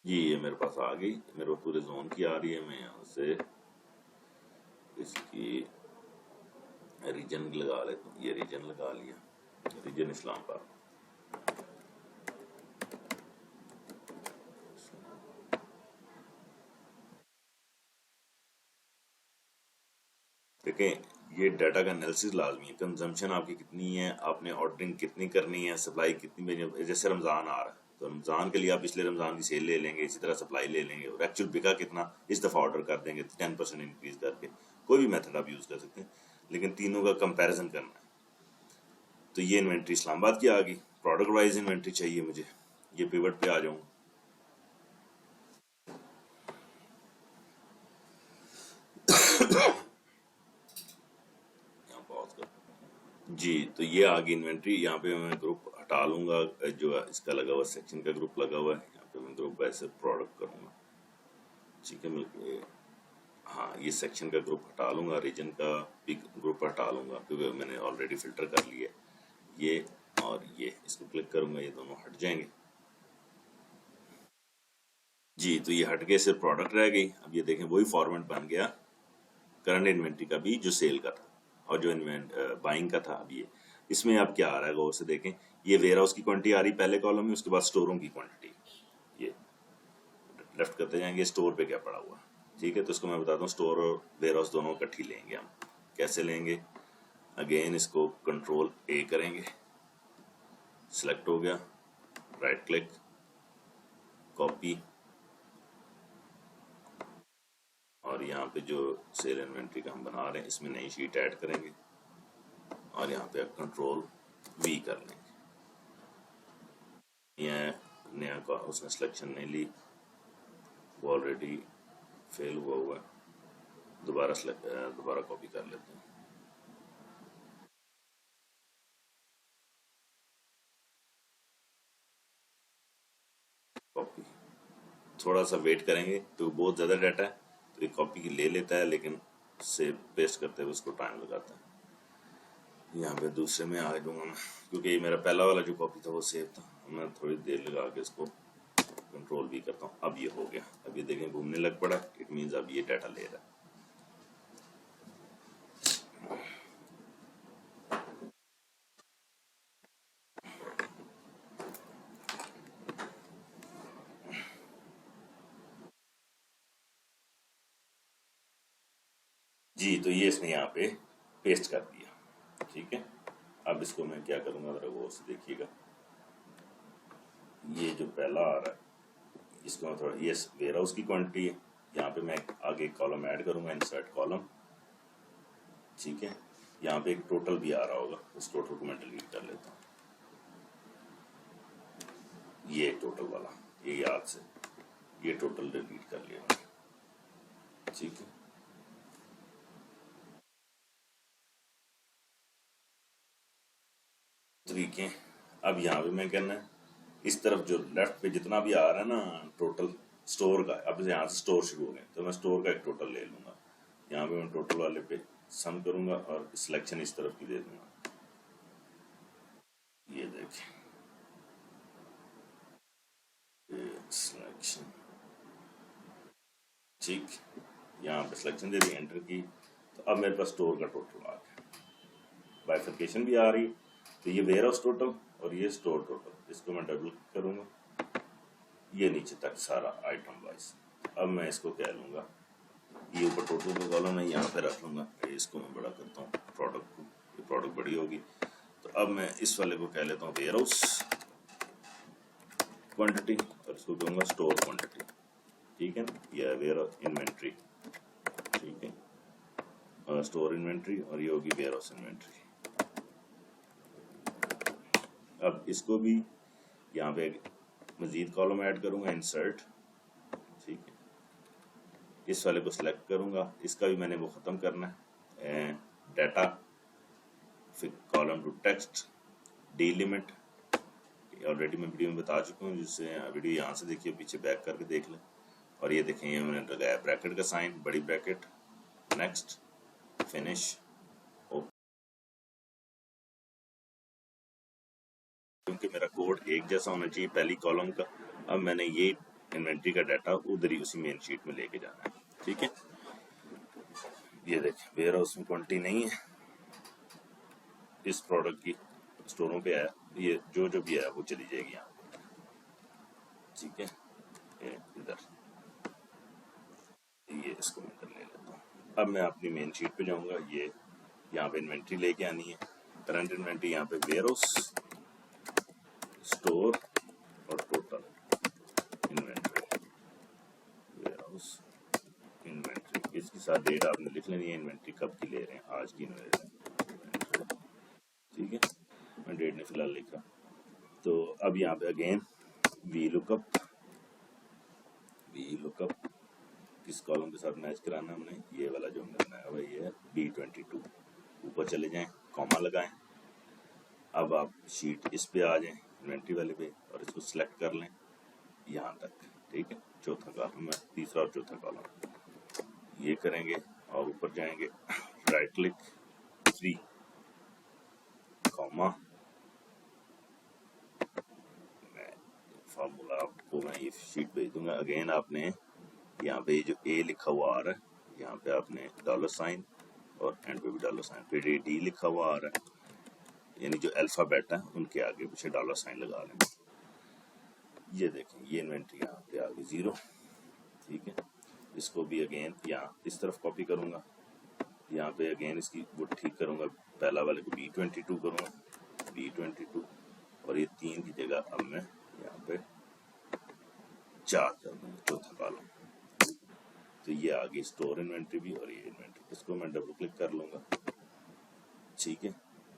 ये मेरे पास आ गई, मेरे पूरे जोन की आ रही है, मैं यहाँ से इसकी रीजन लगा लेता हूँ, ये रीजन लगा लिया, रीजन इस्लामाबाद। देखें, ये डाटा का एनालिसिस लाजमी है, कंजम्पशन आपकी कितनी है, आपने ऑर्डरिंग कितनी करनी है, सप्लाई कितनी, जैसे रमजान आ रहा है तो रमजान के लिए आप पिछले रमजान की सेल ले लेंगे, इसी तरह सप्लाई ले लेंगे, और एक्चुअल बिका कितना इस दफा ऑर्डर कर देंगे 10% इंक्रीज करके, कोई भी मेथड आप यूज कर सकते हैं, लेकिन तीनों का कंपैरिजन करना है। तो ये इन्वेंट्री इस्लामाबाद की आ गई, प्रोडक्ट वाइज इन्वेंट्री चाहिए मुझे, ये पिवट पे आ जाऊंगा, जी। तो ये आ गई इन्वेंट्री, यहाँ पे मैं ग्रुप हटा लूंगा, जो इसका लगा हुआ सेक्शन का ग्रुप लगा हुआ है, यहाँ पे मैं ग्रुप ऐसे प्रोडक्ट करूंगा। ठीक है, मिलके हाँ, ये सेक्शन का ग्रुप हटा लूंगा, रीजन का भी ग्रुप हटा लूंगा क्योंकि मैंने ऑलरेडी फिल्टर कर लिया ये, और ये इसको क्लिक करूंगा, ये दोनों हट जाएंगे। जी। तो ये हट के सिर्फ प्रोडक्ट रह गई। अब ये देखें वही फॉर्मेट बन गया करंट इन्वेंट्री का भी जो सेल का था और जो बाइंग का था। अब ये इसमें अब क्या आ रहा है गौर से देखें। ये वेयर हाउस की क्वांटिटी आ रही पहले कॉलम में, उसके बाद स्टोरों की क्वांटिटी। ये लेफ्ट करते जाएंगे स्टोर पे क्या पड़ा हुआ। ठीक है, तो इसको मैं बताता हूँ। स्टोर और वेयर हाउस दोनों इकट्ठी लेंगे हम। कैसे लेंगे? अगेन इसको कंट्रोल ए करेंगे, सिलेक्ट हो गया, राइट क्लिक, कॉपी, और यहाँ पे जो सेल इन्वेंट्री का हम बना रहे हैं इसमें नई शीट ऐड करेंगे और यहाँ पे कंट्रोल वी कर लेंगे। यह नया का उसने सिलेक्शन नहीं ली, वो ऑलरेडी फेल हुआ है। दोबारा कॉपी कर लेते हैं। कॉपी, थोड़ा सा वेट करेंगे तो बहुत ज़्यादा डाटा है तो ये कॉपी की ले लेता है, लेकिन से पेस्ट करते हुए उसको टाइम लगाता है। यहाँ पे दूसरे में आ जाऊँगा मैं, क्योंकि ये मेरा पहला वाला जो कॉपी था वो सेव था। मैं थोड़ी देर लगा के इसको कंट्रोल भी करता हूँ। अब ये हो गया। अब ये देखें घूमने लग पड़ा। इट मीन्स अब ये डाटा ले रहा है। जी। तो ये इसने यहाँ पे पेस्ट कर दिया। ठीक है, अब इसको मैं क्या करूँगा जरा गौर से देखिएगा। ये जो पहला आ रहा है इसको मैं थोड़ा, ये वेयर हाउस की क्वांटिटी है। यहाँ पे मैं आगे एक कॉलम ऐड करूँगा, इंसर्ट कॉलम। ठीक है, यहाँ पे एक टोटल भी आ रहा होगा, उस टोटल को मैं डिलीट कर लेता हूँ। ये टोटल वाला, ये याद से ये टोटल डिलीट कर लिया। ठीक है, तरीके। अब यहाँ पे मैं कहना है इस तरफ जो लेफ्ट पे जितना भी आ रहा है ना टोटल स्टोर का, अब यहाँ से स्टोर शुरू हो गए तो मैं स्टोर का एक टोटल ले लूंगा। यहाँ पे मैं टोटल वाले पे सम करूंगा और सिलेक्शन इस तरफ की दे दूंगा। ये देखिए सिलेक्शन। ठीक, यहाँ पे सिलेक्शन दे दी, एंटर की, तो अब मेरे पास स्टोर का टोटल आ गया। बाइफिकेशन भी आ रही। तो ये वेयर हाउस टोटल और ये स्टोर टोटल, इसको मैं डबल करूंगा, ये नीचे तक सारा आइटम वाइज। अब मैं इसको कह लूंगा, ये ऊपर टोटल का कॉलम है, यहाँ पे रख लूंगा। इसको मैं बड़ा करता हूँ प्रोडक्ट को, ये प्रोडक्ट बड़ी होगी। तो अब मैं इस वाले को कह लेता हूँ वेयर हाउस क्वांटिटी और इसको कहूँगा स्टोर क्वांटिटी। ठीक है ना, यह वेयर हाउस इन्वेंट्री। ठीक है, और स्टोर इन्वेंट्री, और ये होगी वेयर हाउस इन्वेंट्री। अब इसको भी यहाँ पे मजीद कॉलम ऐड करूँगा, इंसर्ट। ठीक है, इस वाले को सिलेक्ट करूँगा, इसका भी मैंने वो ख़त्म करना है, डाटा, फिर column to text, delimit. Already मैं वीडियो में बता चुका हूँ, जिससे वीडियो यहाँ से देखिए, पीछे बैक करके देख लें। और ये देखें, ये मैंने लगाया ब्रैकेट का साइन, बड़ी ब्रैकेट, नेक्स्ट, फिनिश। क्योंकि मेरा कोड एक जैसा होना चाहिए पहली कॉलम का। अब मैंने ये इन्वेंट्री का डाटा उधर ही उसी मेन शीट में लेके जाना है। ठीक है, ये देखें वेयर हाउस में क्वांटिटी नहीं है इस प्रोडक्ट की, स्टोरों पे है, ये जो भी है वो चली जाएगी यहाँ। ठीक है, इधर ये इसको मैं इधर ले लेता हूँ। अब मैं अपनी मेन शीट पे जाऊंगा। ये यहाँ पे इन्वेंट्री लेके आनी है, करंट इन्वेंट्री, यहाँ पे वेयर हाउस, स्टोर और total inventory, warehouse inventory. इसके साथ डेट आपने लिख लेनी है, इन्वेंट्री कब की ले रहे हैं, आज की इन्वेंट्री। ठीक है, मैं डेट ने फिलहाल लिखा। तो अब यहाँ पे अगेन वी लुकअप किस कॉलम के साथ मैच कराना हमने, ये वाला जो हमने बनाया हुआ ये है B22। ऊपर चले जाएं, कॉमा लगाएं। अब आप शीट इस पे आ जाएं, इन्वेंट्री वाले पे, और इसको सिलेक्ट कर लें यहाँ तक। ठीक है, चौथा कॉलम है, तीसरा और चौथा कॉलम ये करेंगे और ऊपर जाएंगे, राइट क्लिक, 3 कॉमा, फार्मूला को मैं मैं ये शीट भेज दूंगा। अगेन आपने यहाँ पे जो ए लिखा हुआ आ रहा है, यहाँ पे आपने डॉलर साइन और एंड पे भी डॉलर साइन, फिर ये डी लिखा हुआ आ रहा है, यानी जो अल्फाबेट है उनके आगे पीछे डॉलर साइन लगा लेंगे। ये देखें ये इन्वेंट्री यहाँ पे आ गई 0, ठीक है। इसको भी अगेन यहाँ इस तरफ कॉपी करूँगा, यहाँ पे अगेन इसकी वो ठीक करूँगा, पहला वाले को B22 करूँगा, B22, और ये 3 की जगह अब मैं यहाँ पे 4 कर दूँगा, चौथा कॉलम। तो ये आ गई स्टोर इन्वेंट्री भी और ये इन्वेंट्री। इसको मैं डबल क्लिक कर लूँगा, ठीक है,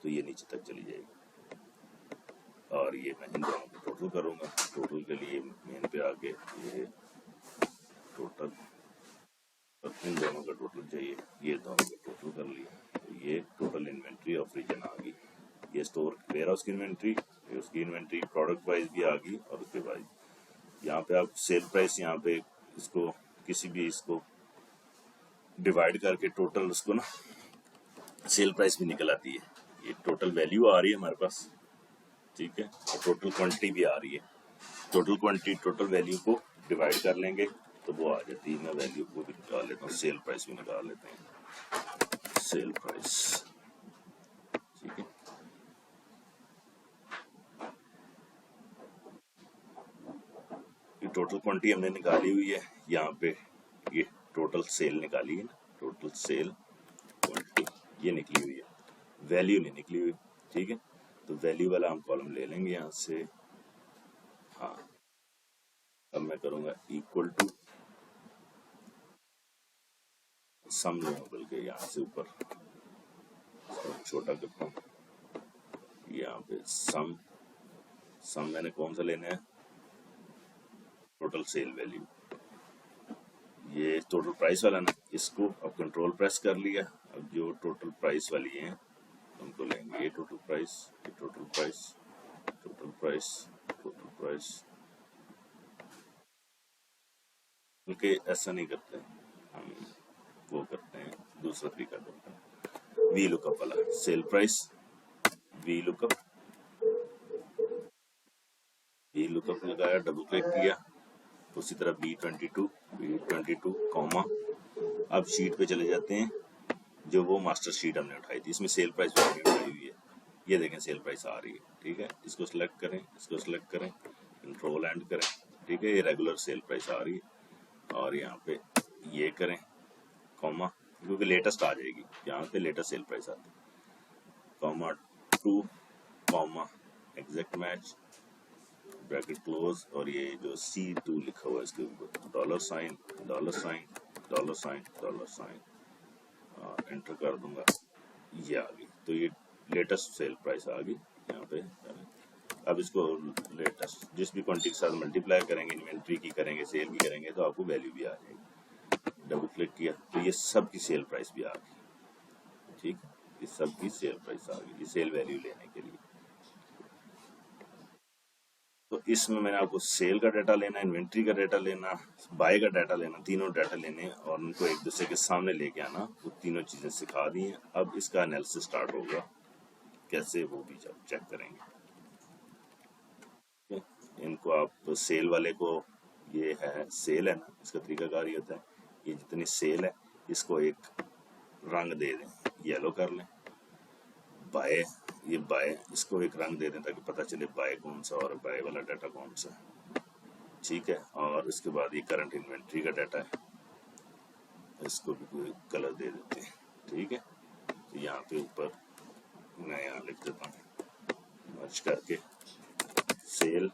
तो ये नीचे तक चली जाएगी। और ये मैं इन दोनों को टोटल करूँगा। टोटल के लिए मेन पे आके ये टोटल, इन दोनों का टोटल चाहिए, ये दोनों का टोटल कर लिया, तो ये टोटल इन्वेंट्री ऑफ रीजन आ गई। ये स्टोर वेयर हाउस की इन्वेंट्री, उसकी इन्वेंट्री प्रोडक्ट वाइज भी आ गई, और उसके बाद यहाँ पे आप सेल प्राइस, यहाँ पे इसको किसी भी इसको डिवाइड करके टोटल उसको ना सेल प्राइस भी निकल आती है। ये टोटल वैल्यू आ रही है हमारे पास, ठीक है, और टोटल क्वांटिटी भी आ रही है। टोटल क्वांटिटी टोटल वैल्यू को डिवाइड कर लेंगे तो वो आ जाती है। मैं वैल्यू को भी निकाल लेता हूँ, सेल प्राइस भी निकाल लेते हैं, सेल प्राइस, ठीक है। ये टोटल क्वांटिटी हमने निकाली हुई है, यहाँ पे ये टोटल सेल निकाली है ना, टोटल सेल क्वांटिटी ये निकली हुई है, वैल्यू नहीं निकली हुई, ठीक है। तो वैल्यू वाला हम कॉलम ले लेंगे यहाँ से। हाँ, अब मैं करूँगा इक्वल टू सम लूँगा, बल्कि यहाँ से ऊपर छोटा करता हूँ, यहाँ पे सम मैंने कौन सा लेना है, टोटल सेल वैल्यू, ये टोटल प्राइस वाला ना, इसको अब कंट्रोल प्रेस कर लिया। अब जो टोटल प्राइस वाली है उनको लेंगे, ये टोटल प्राइस, ये total price, total price, total price, बल्कि ऐसा नहीं करते हम, वो करते हैं दूसरा तरीका करते हैं, वी लुकअप वाला, sale price V lookup, V lookup लगाया, डबल क्लिक किया, उसी तरह B22 कॉमा। अब शीट पे चले जाते हैं, जो वो मास्टर शीट हमने उठाई थी, इसमें सेल प्राइस भी उठाई हुई है, ये देखें सेल प्राइस आ रही है, ठीक है। इसको सिलेक्ट करें, इसको सिलेक्ट करें, कंट्रोल एंड करें, ठीक है, ये रेगुलर सेल प्राइस आ रही है। और यहाँ पे ये करें कॉमा, क्योंकि लेटेस्ट आ जाएगी, यहाँ पे लेटेस्ट सेल प्राइस आती है, comma 2 comma exact match bracket close, और ये जो C2 लिखा हुआ है इसके ऊपर dollar sign, dollar sign, dollar sign, dollar sign, enter कर दूंगा, ये आ गई। तो ये लेटेस्ट सेल प्राइस आ गई यहाँ पे। अब इसको लेटेस्ट जिस भी क्वांटिटी के साथ मल्टीप्लाई करेंगे, इन्वेंट्री की करेंगे, सेल की करेंगे, तो आपको वैल्यू भी आ जाएगी। डबल क्लिक किया तो ये सब की सेल प्राइस भी आ गई, ठीक, ये सब की सेल प्राइस आ गई, ये सेल वैल्यू लेने के लिए। तो इसमें मैंने आपको सेल का डाटा लेना, इन्वेंट्री का डाटा लेना, बाय का डाटा लेना, तीनों डाटा लेने और उनको एक दूसरे के सामने लेके आना, वो तीनों चीजें सिखा दी हैं। अब इसका एनालिसिस स्टार्ट होगा, कैसे वो भी चेक करेंगे। इनको आप सेल वाले को, ये है सेल है ना, इसका तरीकाकार ये होता है, ये जितनी सेल है इसको एक रंग दे दें, येलो कर लें। बाय, ये बाय, इसको एक रंग दे दें ताकि पता चले बाय कौन सा और बाय वाला डाटा कौन सा, ठीक है। और इसके बाद ये करंट इन्वेंट्री का डाटा है, इसको भी कोई कलर दे देते हैं, ठीक है। तो यहाँ पे ऊपर मैं यहाँ लिख देता हूँ मर्ज करके सेल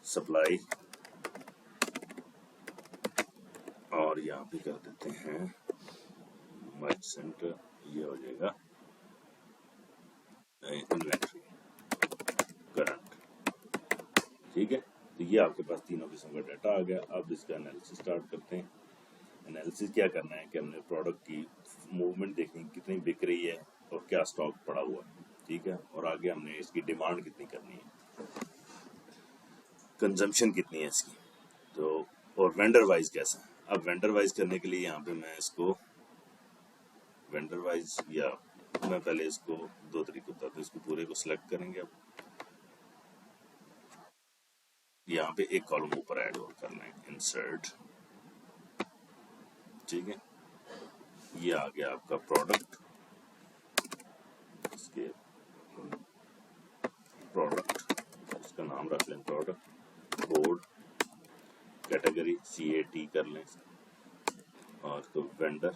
सप्लाई, और यहाँ पे कर देते हैं मर्ज सेंटर, ये हो जाएगा इन्वेंट्री करंट, ठीक है। तो ये आपके पास तीनों किस्म का डाटा आ गया। अब इसका एनालिसिस स्टार्ट करते हैं। एनालिसिस क्या करना है कि हमने प्रोडक्ट की मूवमेंट देखनी, कितनी बिक रही है और क्या स्टॉक पड़ा हुआ है, ठीक है। और आगे हमने इसकी डिमांड कितनी करनी है, कंजम्पशन कितनी है इसकी, तो और वेंडर वाइज कैसा है। अब वेंडर वाइज करने के लिए यहाँ पे मैं इसको वेंडर वाइज, या मैं पहले इसको दो तरीके बताता हूँ। इसको पूरे को सिलेक्ट करेंगे, अब यहाँ पे एक कॉलम ऊपर ऐड और करना है, इंसर्ट, ठीक है। ये आ गया आपका प्रोडक्ट, इसके प्रोडक्ट, इसका नाम रख लें प्रोडक्ट, कोड, कैटेगरी CAT कर लें, और तो वेंडर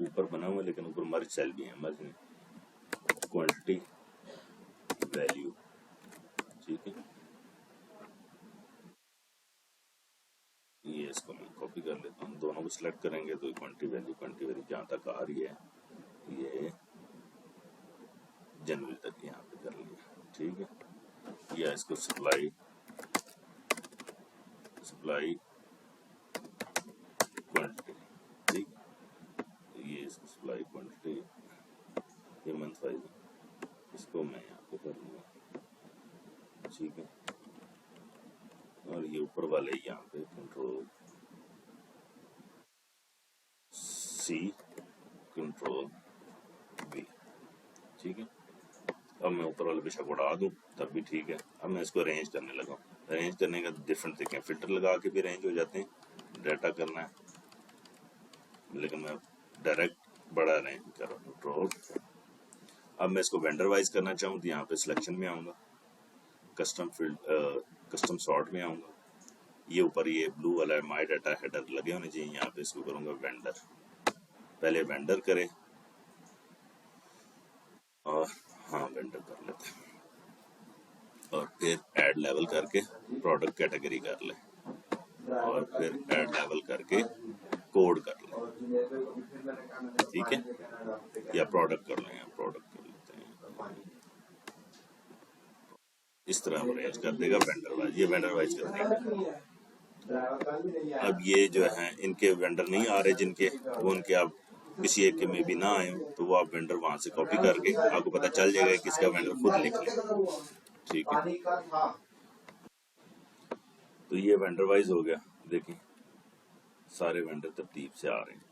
ऊपर बना हुआ लेकिन ऊपर मर्ज सेल भी है, मर्ज नहीं, क्वांटिटी वैल्यू, ठीक है। ये इसको मैं कॉपी कर लेता हूँ, दोनों को सिलेक्ट करेंगे तो क्वांटिटी वैल्यू जहाँ तक आ रही है ये जनवरी तक यहाँ पे कर लिया, ठीक है। या इसको सप्लाई क्वांटिटी, ठीक, ये इसको सप्लाई क्वांटिटी, ये मंथ वाइज, इसको मैं यहाँ पे कर लूँगा, ठीक है। और ये ऊपर वाले यहाँ पे कंट्रोल C कंट्रोल V, ठीक है। अब मैं ऊपर वाले बेशक उड़ा दूँ तब भी ठीक है। अब मैं इसको अरेंज करने लगा, अरेंज करने का डिफरेंट तरीके, फिल्टर लगा के भी अरेंज हो जाते हैं, डाटा करना है, लेकिन मैं डायरेक्ट बड़ा अरेंज कर रहा हूँ, कंट्रोल। अब मैं इसको वेंडर वाइज करना चाहूँ तो यहाँ पे सिलेक्शन में आऊँगा, कस्टम सॉर्ट में आऊँगा, ये ऊपर ये ब्लू वाला माई डाटा हेडर लगे होने चाहिए, यहाँ पे इसको करूँगा वेंडर, पहले वेंडर करे, और हाँ वेंडर कर लेते हैं, और फिर ऐड लेवल करके प्रोडक्ट कैटेगरी कर ले, और फिर ऐड लेवल करके कोड कर ले, ठीक है। या प्रोडक्ट कर लें, प्रोडक्ट कर लेते हैं, इस तरह अरेंज कर देगा वेंडर वाइज, ये वेंडर वाइज कर देंगे। अब ये जो है इनके वेंडर नहीं आ रहे जिनके, वो उनके आप किसी एक के में भी ना आए तो वो आप वेंडर वहां से कॉपी करके आपको पता चल जाएगा कि इसका वेंडर खुद लिख ले, ठीक है। तो ये वेंडर वाइज हो गया, देखिए सारे वेंडर तरतीब से आ रहे हैं,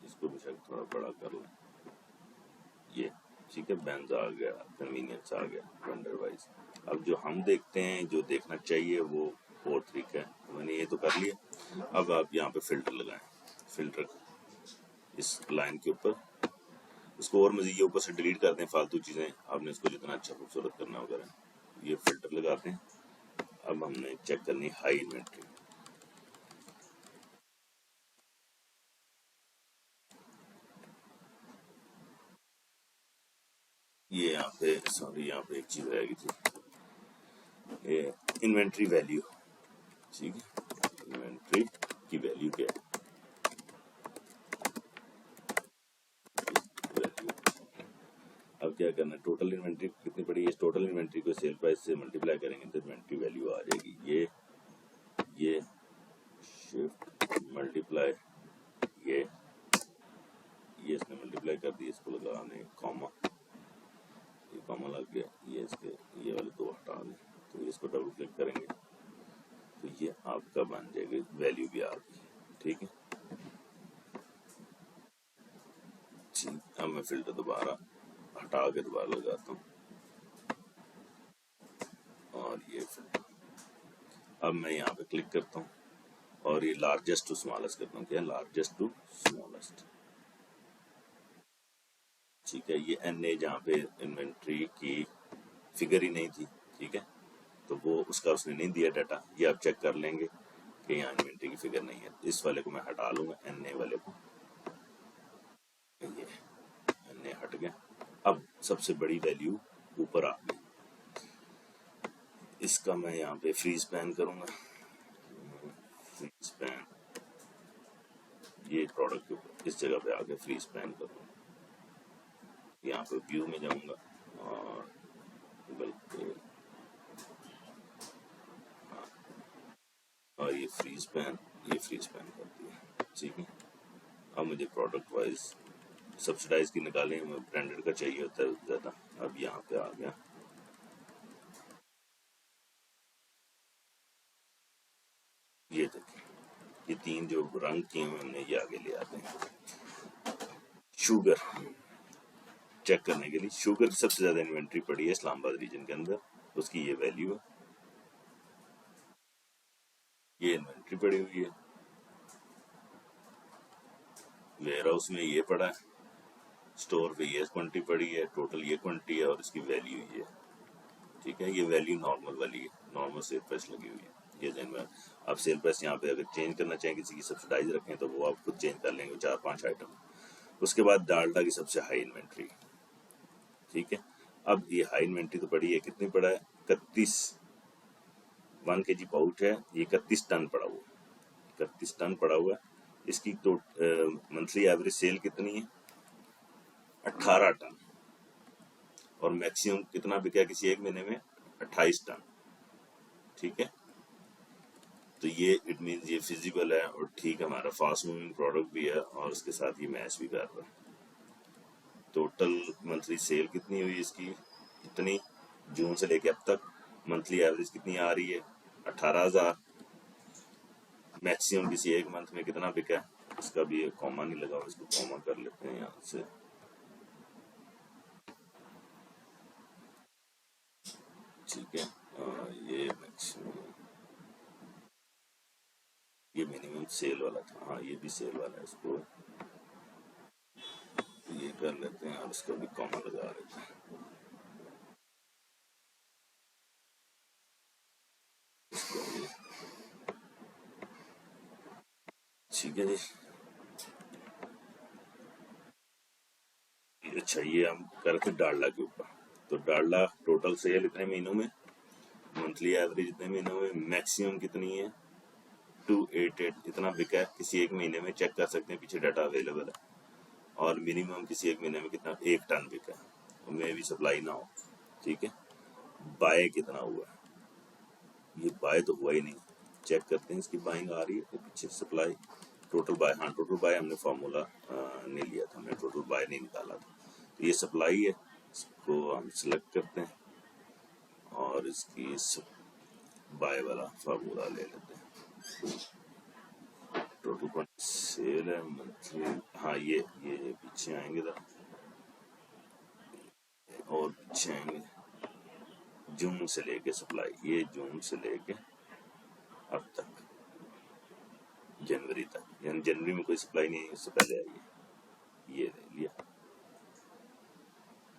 इसको भी शायद थोड़ा बड़ा कर लें, ये ठीक है, बेंज आ गया, कन्वीनियंस आ गया वेंडर वाइज। अब जो हम देखते हैं, जो देखना चाहिए वो और तरीका है, मैंने ये तो कर लिया। अब आप यहाँ पे फिल्टर लगाएं, फिल्टर इस लाइन के ऊपर, इसको और मजीद ये ऊपर से डिलीट कर दें फालतू चीज़ें, आपने इसको जितना अच्छा खूबसूरत करना होगा, ये फिल्टर लगाते हैं। अब हमने चेक करनी हाई इन्वेंट्री, ये यहाँ पे सॉरी यहाँ पे एक चीज रहेगी थी, ये इन्वेंट्री वैल्यू, ठीक है, इन्वेंट्री की वैल्यू क्या है, अब क्या करना है, टोटल इन्वेंट्री कितनी पड़ी है, टोटल इन्वेंट्री को सेल प्राइस से मल्टीप्लाई करेंगे तो इन्वेंट्री वैल्यू आ जाएगी, ये शिफ्ट मल्टीप्लाई, ये इसने मल्टीप्लाई कर दिया, इसको लगाने कॉमा, ये कॉमा लग गया, ये इसके ये वाले दो हटा दें, तो इसको डबल क्लिक करेंगे तो ये आपका बन जाएगा, वैल्यू भी आ गई, ठीक है। अब मैं फिल्टर दोबारा हटा के दोबारा लगाता हूँ, और ये फिल्टर, अब मैं यहाँ पे क्लिक करता हूँ और ये लार्जेस्ट टू स्मॉलेस्ट करता हूँ, क्या लार्जेस्ट टू स्मॉलेस्ट, ठीक है। ये NA जहाँ पे इन्वेंट्री की फिगर ही नहीं थी, ठीक है, तो वो उसका उसने नहीं दिया डाटा, ये आप चेक कर लेंगे कि यहाँ इन्वेंट्री की फिगर नहीं है, इस वाले को मैं हटा लूंगा, NA वाले को, ये NA हट गया। अब सबसे बड़ी वैल्यू ऊपर आ गई, इसका मैं यहाँ पे फ्रीज पैन करूंगा, फ्रीज पैन, ये प्रोडक्ट के ऊपर इस जगह पे आके फ्रीज पैन करूंगा, यहाँ पे व्यू में जाऊंगा और बल्कि और ये फ्रीज पैन कर दिया, ठीक है। अब मुझे प्रोडक्ट वाइज सब्सिडाइज की निकालें, हमें ब्रांडेड का चाहिए होता है ज़्यादा, अब यहाँ पे आ गया, ये देखिए ये तीन जो रंग किए हुए हमने ये आगे ले आते हैं। शुगर चेक करने के लिए, शुगर की सबसे ज़्यादा इन्वेंट्री पड़ी है इस्लामाबाद रीजन के अंदर, उसकी ये वैल्यू है, ये इन्वेंट्री पड़ी हुई है, वेयर हाउस में ये पड़ा है, स्टोर पे ये क्वांटिटी पड़ी है, टोटल ये क्वांटिटी है और इसकी वैल्यू ये है। ठीक है, ये वैल्यू नॉर्मल वाली है, नॉर्मल सेल प्राइस लगी हुई है। ये ध्यान में आप सेल प्राइस यहाँ पे अगर चेंज करना चाहें, किसी की सब्सिडाइज रखें तो वो आप खुद चेंज कर लेंगे 4-5 आइटम। उसके बाद डालडा की सबसे हाई इन्वेंट्री। ठीक है, अब ये हाई इन्वेंट्री तो पड़ी है, कितनी पड़ा है, 31 1 kg पाउच है, ये 31 टन पड़ा हुआ, 31 टन पड़ा हुआ है। इसकी तो मंथली एवरेज सेल कितनी है, 18 टन, और मैक्सिमम कितना बिका किसी एक महीने में, 28 टन। ठीक है, तो ये इट मीन्स ये फिजिबल है और ठीक है, हमारा फास्ट मूविंग प्रोडक्ट भी है और उसके साथ ये मैच भी कर रहा है। टोटल मंथली सेल कितनी हुई इसकी, इतनी, जून से लेके अब तक मंथली एवरेज कितनी आ रही है, 18,000। मैक्सिमम किसी एक मंथ में कितना बिका है, इसका भी एक कॉमा नहीं लगा, इसको कॉमा कर लेते हैं यहाँ से। ठीक है, ये मैक्सिमम, ये मिनिमम सेल वाला था, हाँ ये भी सेल वाला है, इसको ये कर लेते हैं और इसका भी कॉमा लगा लेते हैं। ठीक है जी, अच्छा ये हम करते डालडा के ऊपर। तो डालडा टोटल सेल इतने महीनों में, मंथली एवरेज इतने महीनों में, मैक्सिमम कितनी है, 288 इतना बिका है किसी एक महीने में, चेक कर सकते हैं, पीछे डाटा अवेलेबल है। और मिनिमम किसी एक महीने में कितना, 1 टन बिका है, में भी सप्लाई ना हो। ठीक है, बाय कितना हुआ है, ये बाय तो हुआ ही नहीं, चेक करते हैं इसकी बाइंग आ रही है तो पीछे सप्लाई, टोटल बाय, हाँ टोटल बाय हमने फार्मूला नहीं लिया था, हमने टोटल बाय नहीं निकाला था। तो ये सप्लाई है, इसको हम सिलेक्ट करते हैं और इसकी बाय वाला फार्मूला ले लेते हैं। टोटल सेल है मंथली, हाँ ये पीछे आएंगे था और पीछे आएंगे, जून से लेके सप्लाई, ये जून से लेके अब तक जनवरी तक, यानी जनवरी में कोई सप्लाई नहीं है, उससे पहले आई है, ये ले लिया।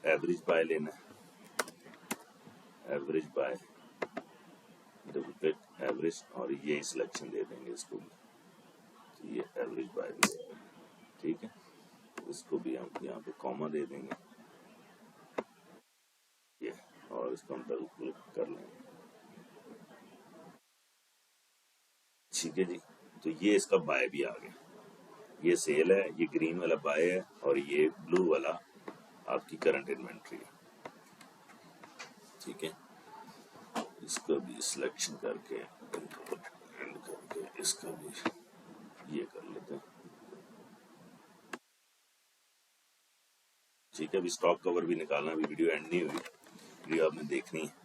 एवरेज बाय लेना है, एवरेज बाय, डुप्लीकेट एवरेज, और ये सिलेक्शन दे देंगे इसको भी, तो ये एवरेज बाय भी है। ठीक है, इसको भी हम यहाँ पे कॉमा दे देंगे ये, और इसको हम डबल क्लिक कर लेंगे। ठीक है जी, तो ये इसका बाय भी आ गया, ये सेल है, ये ग्रीन वाला बाय है और ये ब्लू वाला आपकी करंट इन्वेंट्री है। ठीक है, इसका भी सिलेक्शन करके एंड करके इसका भी ये कर लेते हैं। ठीक है, अभी स्टॉक कवर भी निकालना, अभी वीडियो एंड नहीं हुई, वीडियो आपने देखनी है।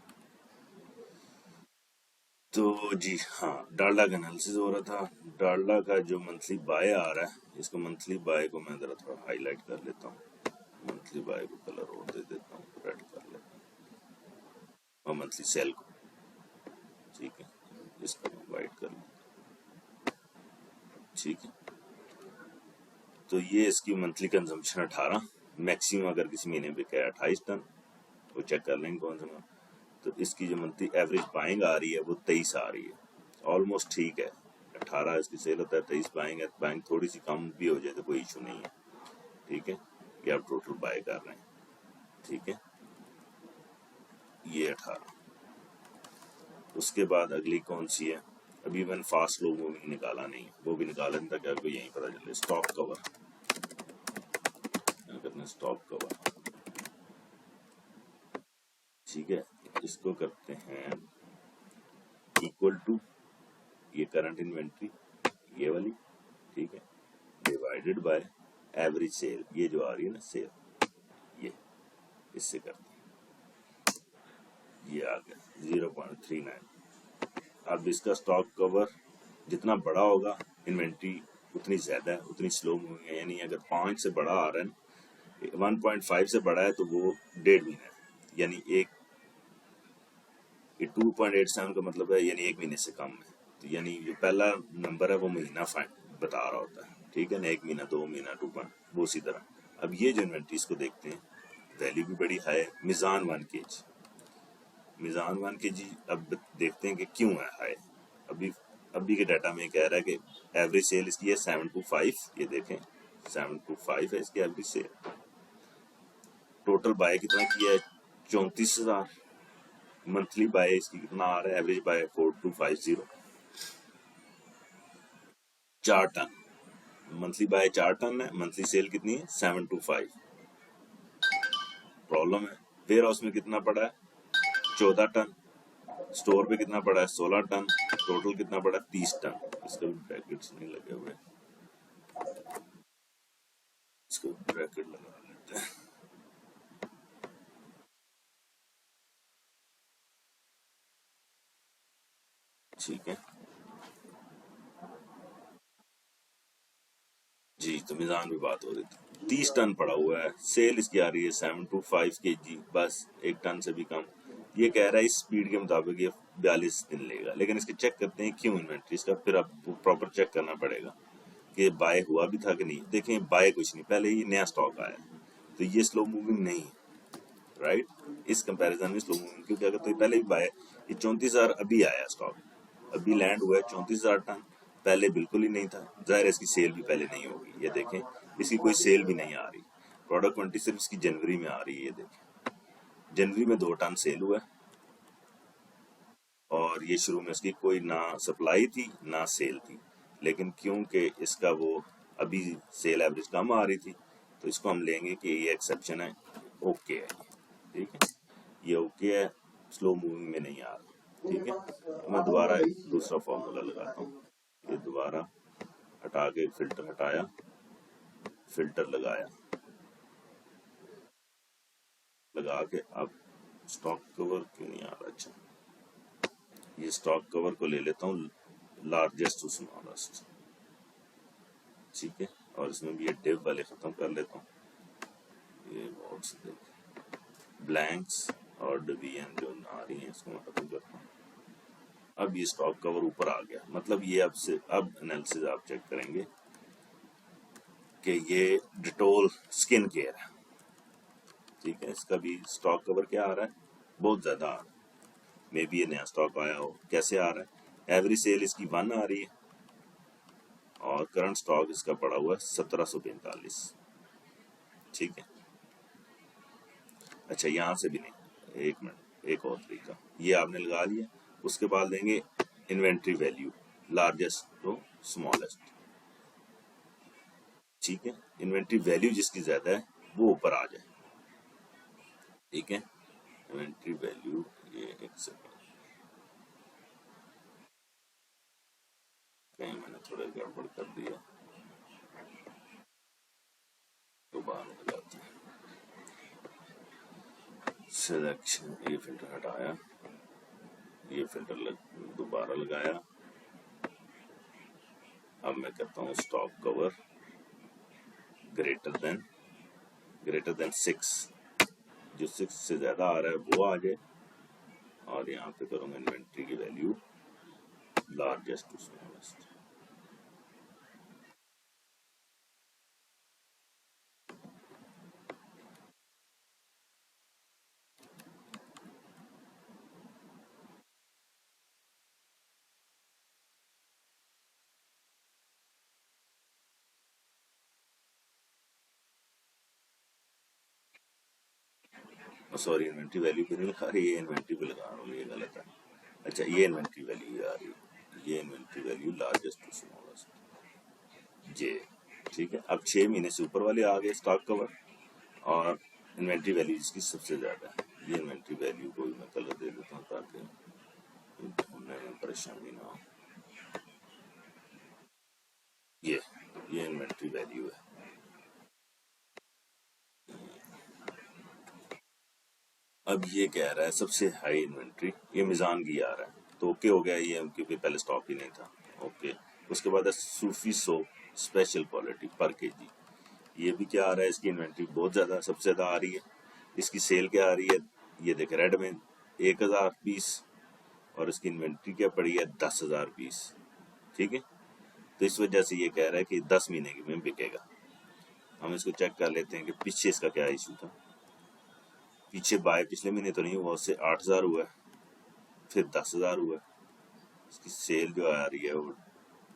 तो जी हाँ, डालडा का एनालिसिस हो रहा था। डालडा का जो मंथली बाय आ रहा है, इसको मंथली बाय को मैं जरा थोड़ा हाईलाइट कर लेता हूँ, मंथली बाय को कलर और दे देता हूँ, रेड कर लेता हूँ, और मंथली सेल को, ठीक है, इसको वाइट कर लेता हूँ। ठीक है, तो ये इसकी मंथली कंजम्पशन 18, मैक्सिमम अगर किसी महीने पे क्या 28 टन, वो चेक कर लेंगे कौन सा। तो इसकी जो मंथली एवरेज बाइंग आ रही है वो 23 आ रही है, ऑलमोस्ट ठीक है। 18 इसकी सेल होता है, 23 बाइंग है, बाइंग थोड़ी सी कम भी हो जाए तो कोई इशू नहीं है। ठीक है, ये आप टोटल बाय कर रहे हैं। ठीक है, ये 18। उसके बाद अगली कौन सी है, अभी मैंने फास्ट लो मूविंग निकाला नहीं है, वो भी निकालें ताकि आपको यही पता चले। स्टॉक कवर करना, स्टॉक कवर, ठीक है, इसको करते हैं इक्वल टू ये करंट इन्वेंट्री ये वाली, ठीक है, डिवाइडेड बाय एवरेज सेल, ये जो आ रही है ना सेल, ये इससे करते हैं, ये आ गया 0.39। अब इसका स्टॉक कवर जितना बड़ा होगा इन्वेंट्री उतनी ज्यादा है, उतनी स्लो मूविंग है, यानी अगर 5 से बड़ा आ रहा है, 1.5 से बड़ा है तो वो 1.5 महीना है, यानी 2.87 का मतलब है यानी 1 महीने से कम है। तो यानी जो पहला नंबर है वो महीना फाइंड बता रहा होता है, ठीक है ना, 1 महीना 2 महीना 2 पॉइंट, वो उसी तरह। अब ये जो इन्वेंट्रीज को देखते हैं, वैल्यू भी बड़ी हाई है। मिजान 1 kg, मिजान 1 kg, अब देखते हैं कि क्यों है हाई। अभी अभी के डाटा में कह रहा है कि एवरेज सेल इसकी है 725, ये देखें 725 है इसकी एवरेज सेल। टोटल बाय कितना किया है, 34,000। मंथली बाय इसकी कितना आ रहा है, average buy 4250, 4 ton monthly buy, 4 ton है। मंथली सेल कितनी है, 725। प्रॉब्लम है, वेयर हाउस में कितना पड़ा है, 14 टन। स्टोर पे कितना पड़ा है, 16 टन। टोटल कितना पड़ा है, 30 टन। इसका भी ब्रैकेट्स नहीं लगे हुए, इसको ब्रैकेट लगा लेते हैं। ठीक है जी, तो मिजान में बात हो रही थी, 30 टन पड़ा हुआ है। सेल इसकी आ रही है 725 kg, बस 1 टन से भी कम। ये कह रहा है इस स्पीड के मुताबिक ये 42 दिन लेगा, लेकिन इसके चेक करते हैं क्यों इन्वेंट्री इसका, फिर अब प्रॉपर चेक करना पड़ेगा कि बाय हुआ भी था कि नहीं। देखें बाय कुछ नहीं, पहले ही नया स्टॉक आया, तो ये स्लो मूविंग नहीं है, राइट। इस कंपैरिजन में स्लो मूविंग, क्योंकि अगर तो पहले भी बाय, ये 34,000 अभी आया स्टॉक, अभी लैंड हुआ है 34,000 टन, पहले बिल्कुल ही नहीं था। जाहिर है इसकी सेल भी पहले नहीं होगी। ये देखें इसकी कोई सेल भी नहीं आ रही, प्रोडक्ट क्वांटिटी सिर्फ इसकी जनवरी में आ रही है। ये देखें जनवरी में 2 टन सेल हुआ है, और ये शुरू में इसकी कोई ना सप्लाई थी ना सेल थी, लेकिन क्योंकि इसका वो अभी सेल एवरेज कम आ रही थी, तो इसको हम लेंगे कि ये एक्सेप्शन है, ओके है, ठीक है, ये ओके है, स्लो मूविंग में नहीं आ रहा। ठीक है, मैं दोबारा दूसरा फॉर्मूला लगाता हूँ। ये दोबारा हटा के फिल्टर हटाया, फिल्टर लगाया, लगा के अब स्टॉक कवर क्यों नहीं आ रहा, अच्छा ये स्टॉक कवर को ले लेता हूँ लार्जेस्ट टू स्मॉलेस्ट, ठीक है, और इसमें भी ये डिव वाले खत्म कर लेता हूँ। ये बॉक्स देख ब्लैंक्स और डिवीजन जो आ रही है इसको मैं खत्म करता हूँ। अब ये स्टॉक कवर ऊपर आ गया, मतलब ये अब से अब एनालिसिस आप चेक करेंगे कि ये डिटोल स्किन केयर है, ठीक है, इसका भी स्टॉक कवर क्या आ रहा है, बहुत ज्यादा आ रहा है। मे बी ये नया स्टॉक आया हो, कैसे आ रहा है, एवरेज सेल इसकी 1 आ रही है, और करंट स्टॉक इसका पड़ा हुआ है 1745, ठीक है। अच्छा यहाँ से भी नहीं, एक मिनट, एक और तरीका, ये आपने लगा लिया, उसके बाद देंगे inventory value largest to smallest, ठीक है, इन्वेंट्री वैल्यू जिसकी ज्यादा है वो ऊपर आ जाए, ठीक है। इन्वेंट्री वैल्यू, ये एक सेकंड, कहीं मैंने थोड़ा गड़बड़ कर दिया, दोबारा लगाते हैं, सिलेक्शन, ये फिल्टर हटाया, ये फिल्टर दोबारा लगाया। अब मैं कहता हूँ स्टॉक कवर ग्रेटर देन 6, जो 6 से ज्यादा आ रहा है वो आ जाए, और यहाँ पे करूंगा इन्वेंट्री की value largest to smallest. Sorry, inventory value पे नहीं लिखा रही, ये इन्वेंट्री पे लगा रहा हूँ, ये गलत है। अच्छा ये इन्वेंट्री वैल्यू आ रही है, ये inventory value largest to smallest, जे, ठीक है। अब 6 महीने से ऊपर वाले आ गए स्टॉक कवर, और इन्वेंट्री वैल्यू जिसकी सबसे ज्यादा है, ये इन्वेंट्री वैल्यू को मैं कलर दे देता हूँ ताकि ढूंढने में परेशानी ना हो। ये इन्वेंट्री वैल्यू है, अब ये कह रहा है सबसे हाई इन्वेंट्री, ये मिजान की आ रहा है, तो ओके हो गया ये, क्योंकि पहले स्टॉक ही नहीं था, ओके। उसके बाद है सूफी सोप स्पेशल क्वालिटी पर केजी, ये भी क्या आ रहा है, इसकी इन्वेंट्री बहुत ज्यादा, सबसे ज्यादा आ रही है। इसकी सेल क्या आ रही है, ये देखे रेड में 1000 पीस, और इसकी इन्वेंट्री क्या पड़ी है 10,000 पीस, ठीक है। तो इस वजह से ये कह रहा है कि 10 महीने में बिकेगा। हम इसको चेक कर लेते हैं कि पीछे इसका क्या इशू था। पीछे बाय पिछले महीने तो नहीं हुआ, उससे 8,000 हुआ है, फिर 10,000 हुआ है। इसकी सेल जो आ रही है वो,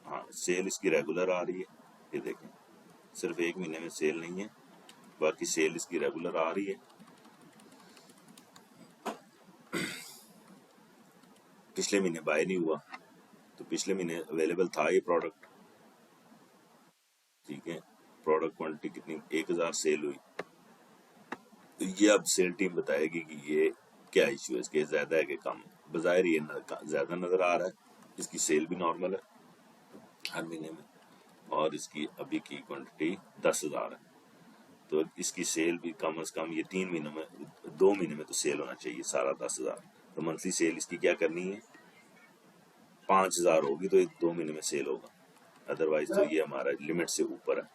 हाँ सेल इसकी रेगुलर आ रही है, ये देखें सिर्फ एक महीने में सेल नहीं है, बाकी सेल इसकी रेगुलर आ रही है। पिछले महीने बाय नहीं हुआ, तो पिछले महीने अवेलेबल था ये प्रोडक्ट, ठीक है। प्रोडक्ट क्वांटिटी कितनी, 1,000 सेल हुई। तो ये अब सेल टीम बताएगी कि ये क्या इशू है, इसके ज्यादा है कि कम। बजाय ये ज्यादा नजर आ रहा है, इसकी सेल भी नॉर्मल है हर महीने में, और इसकी अभी की क्वांटिटी 10,000 है, तो इसकी सेल भी कम से कम ये 3 महीनों में, 2 महीने में तो सेल होना चाहिए सारा 10,000। तो मंथली सेल इसकी क्या करनी है, 5,000 होगी, तो 2 महीने में सेल होगा, अदरवाइज तो ये हमारा लिमिट से ऊपर है।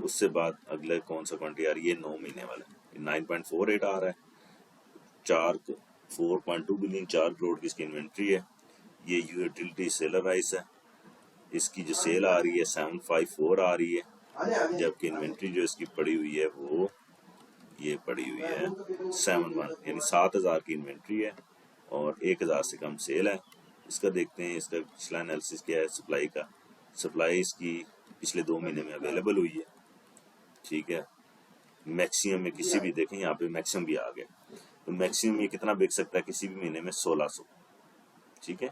उससे बाद अगला कौन सा क्वांटिटी आ रही है, 9 महीने वाला 9.48 आ रहा है, 4.2 बिलियन, 4 करोड़ की इसकी इन्वेंट्री है। ये यूटिलिटी सेलर राइस है, इसकी जो सेल आ रही है 754 आ रही है, जबकि इन्वेंट्री जो इसकी पड़ी हुई है वो ये पड़ी हुई है 71, यानी 7,000 की इन्वेंट्री है और 1,000 से कम सेल है। इसका देखते हैं, इसका पिछला एनालिसिस क्या है सप्लाई का। सप्लाई इसकी पिछले 2 महीने में अवेलेबल हुई है, ठीक है। मैक्सिमम में किसी भी देखें, यहाँ पे मैक्सिमम भी आ गया, तो मैक्सिमम ये कितना बिक सकता है किसी भी महीने में, 1,600, ठीक है।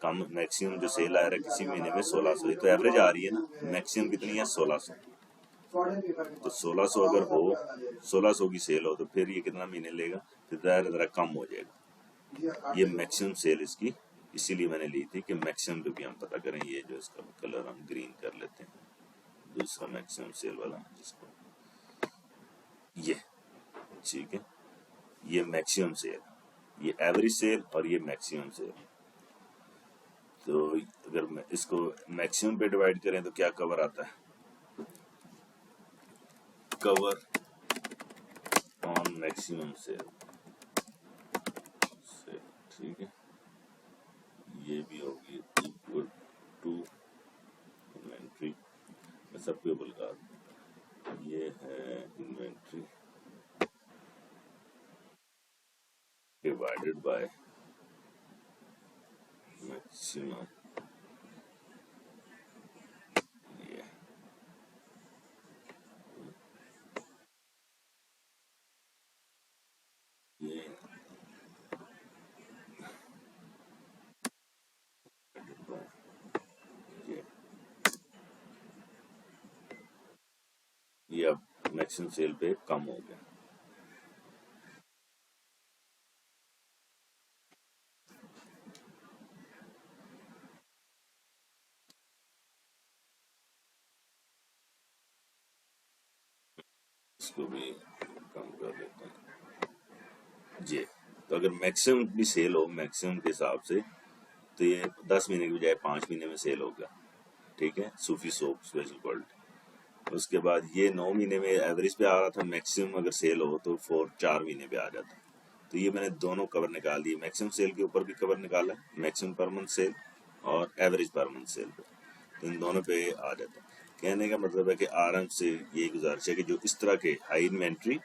कम मैक्सिमम जो सेल आ रहा है किसी महीने में 1,600, ये तो एवरेज आ रही है ना, मैक्सिमम कितनी है 1,600। तो 1,600 अगर हो, 1,600 की सेल हो, तो फिर ये कितना महीने लेगा, फिर जरा कम हो जाएगा। ये मैक्सिमम सेल इसकी, इसीलिए मैंने ली थी कि मैक्सिमम पे भी हम पता करें। ये जो इसका कलर हम ग्रीन कर लेते हैं, दूसरा मैक्सिमम सेल वाला जिसको, ये ठीक है, ये मैक्सिमम सेल, ये एवरेज सेल और ये मैक्सिमम सेल। तो अगर मैं इसको मैक्सिमम पे डिवाइड करें तो क्या कवर आता है, कवर ऑन मैक्सिमम सेल, ठीक है। ये भी होगी इक्वल टू इन्वेंट्री, मैं सबके बुलगा, ये है इन्वेंट्री डिवाइडेड बाय मैक्सिमम, ये ये अब मैक्सिमम सेल पे कम हो गया। इसको भी कम कर देते हैं जी। तो अगर मैक्सिमम भी सेल हो मैक्सिमम के हिसाब से, तो ये 10 महीने की बजाय 5 महीने में सेल होगा, ठीक है। सूफी सोप स्पेशल क्वालिटी। उसके बाद ये 9 महीने में एवरेज पे आ रहा था, मैक्सिमम अगर सेल हो तो 4 महीने पे आ जाता। तो ये मैंने दोनों कवर निकाल दिए, मैक्सिमम सेल के ऊपर भी कवर निकाला, मैक्सिमम पर मंथ सेल और एवरेज पर मंथ सेल पे, तो इन दोनों पे आ जाता है। कहने का मतलब है कि आराम से ये गुजारिश है कि जो इस तरह के हाई इन्वेंट्री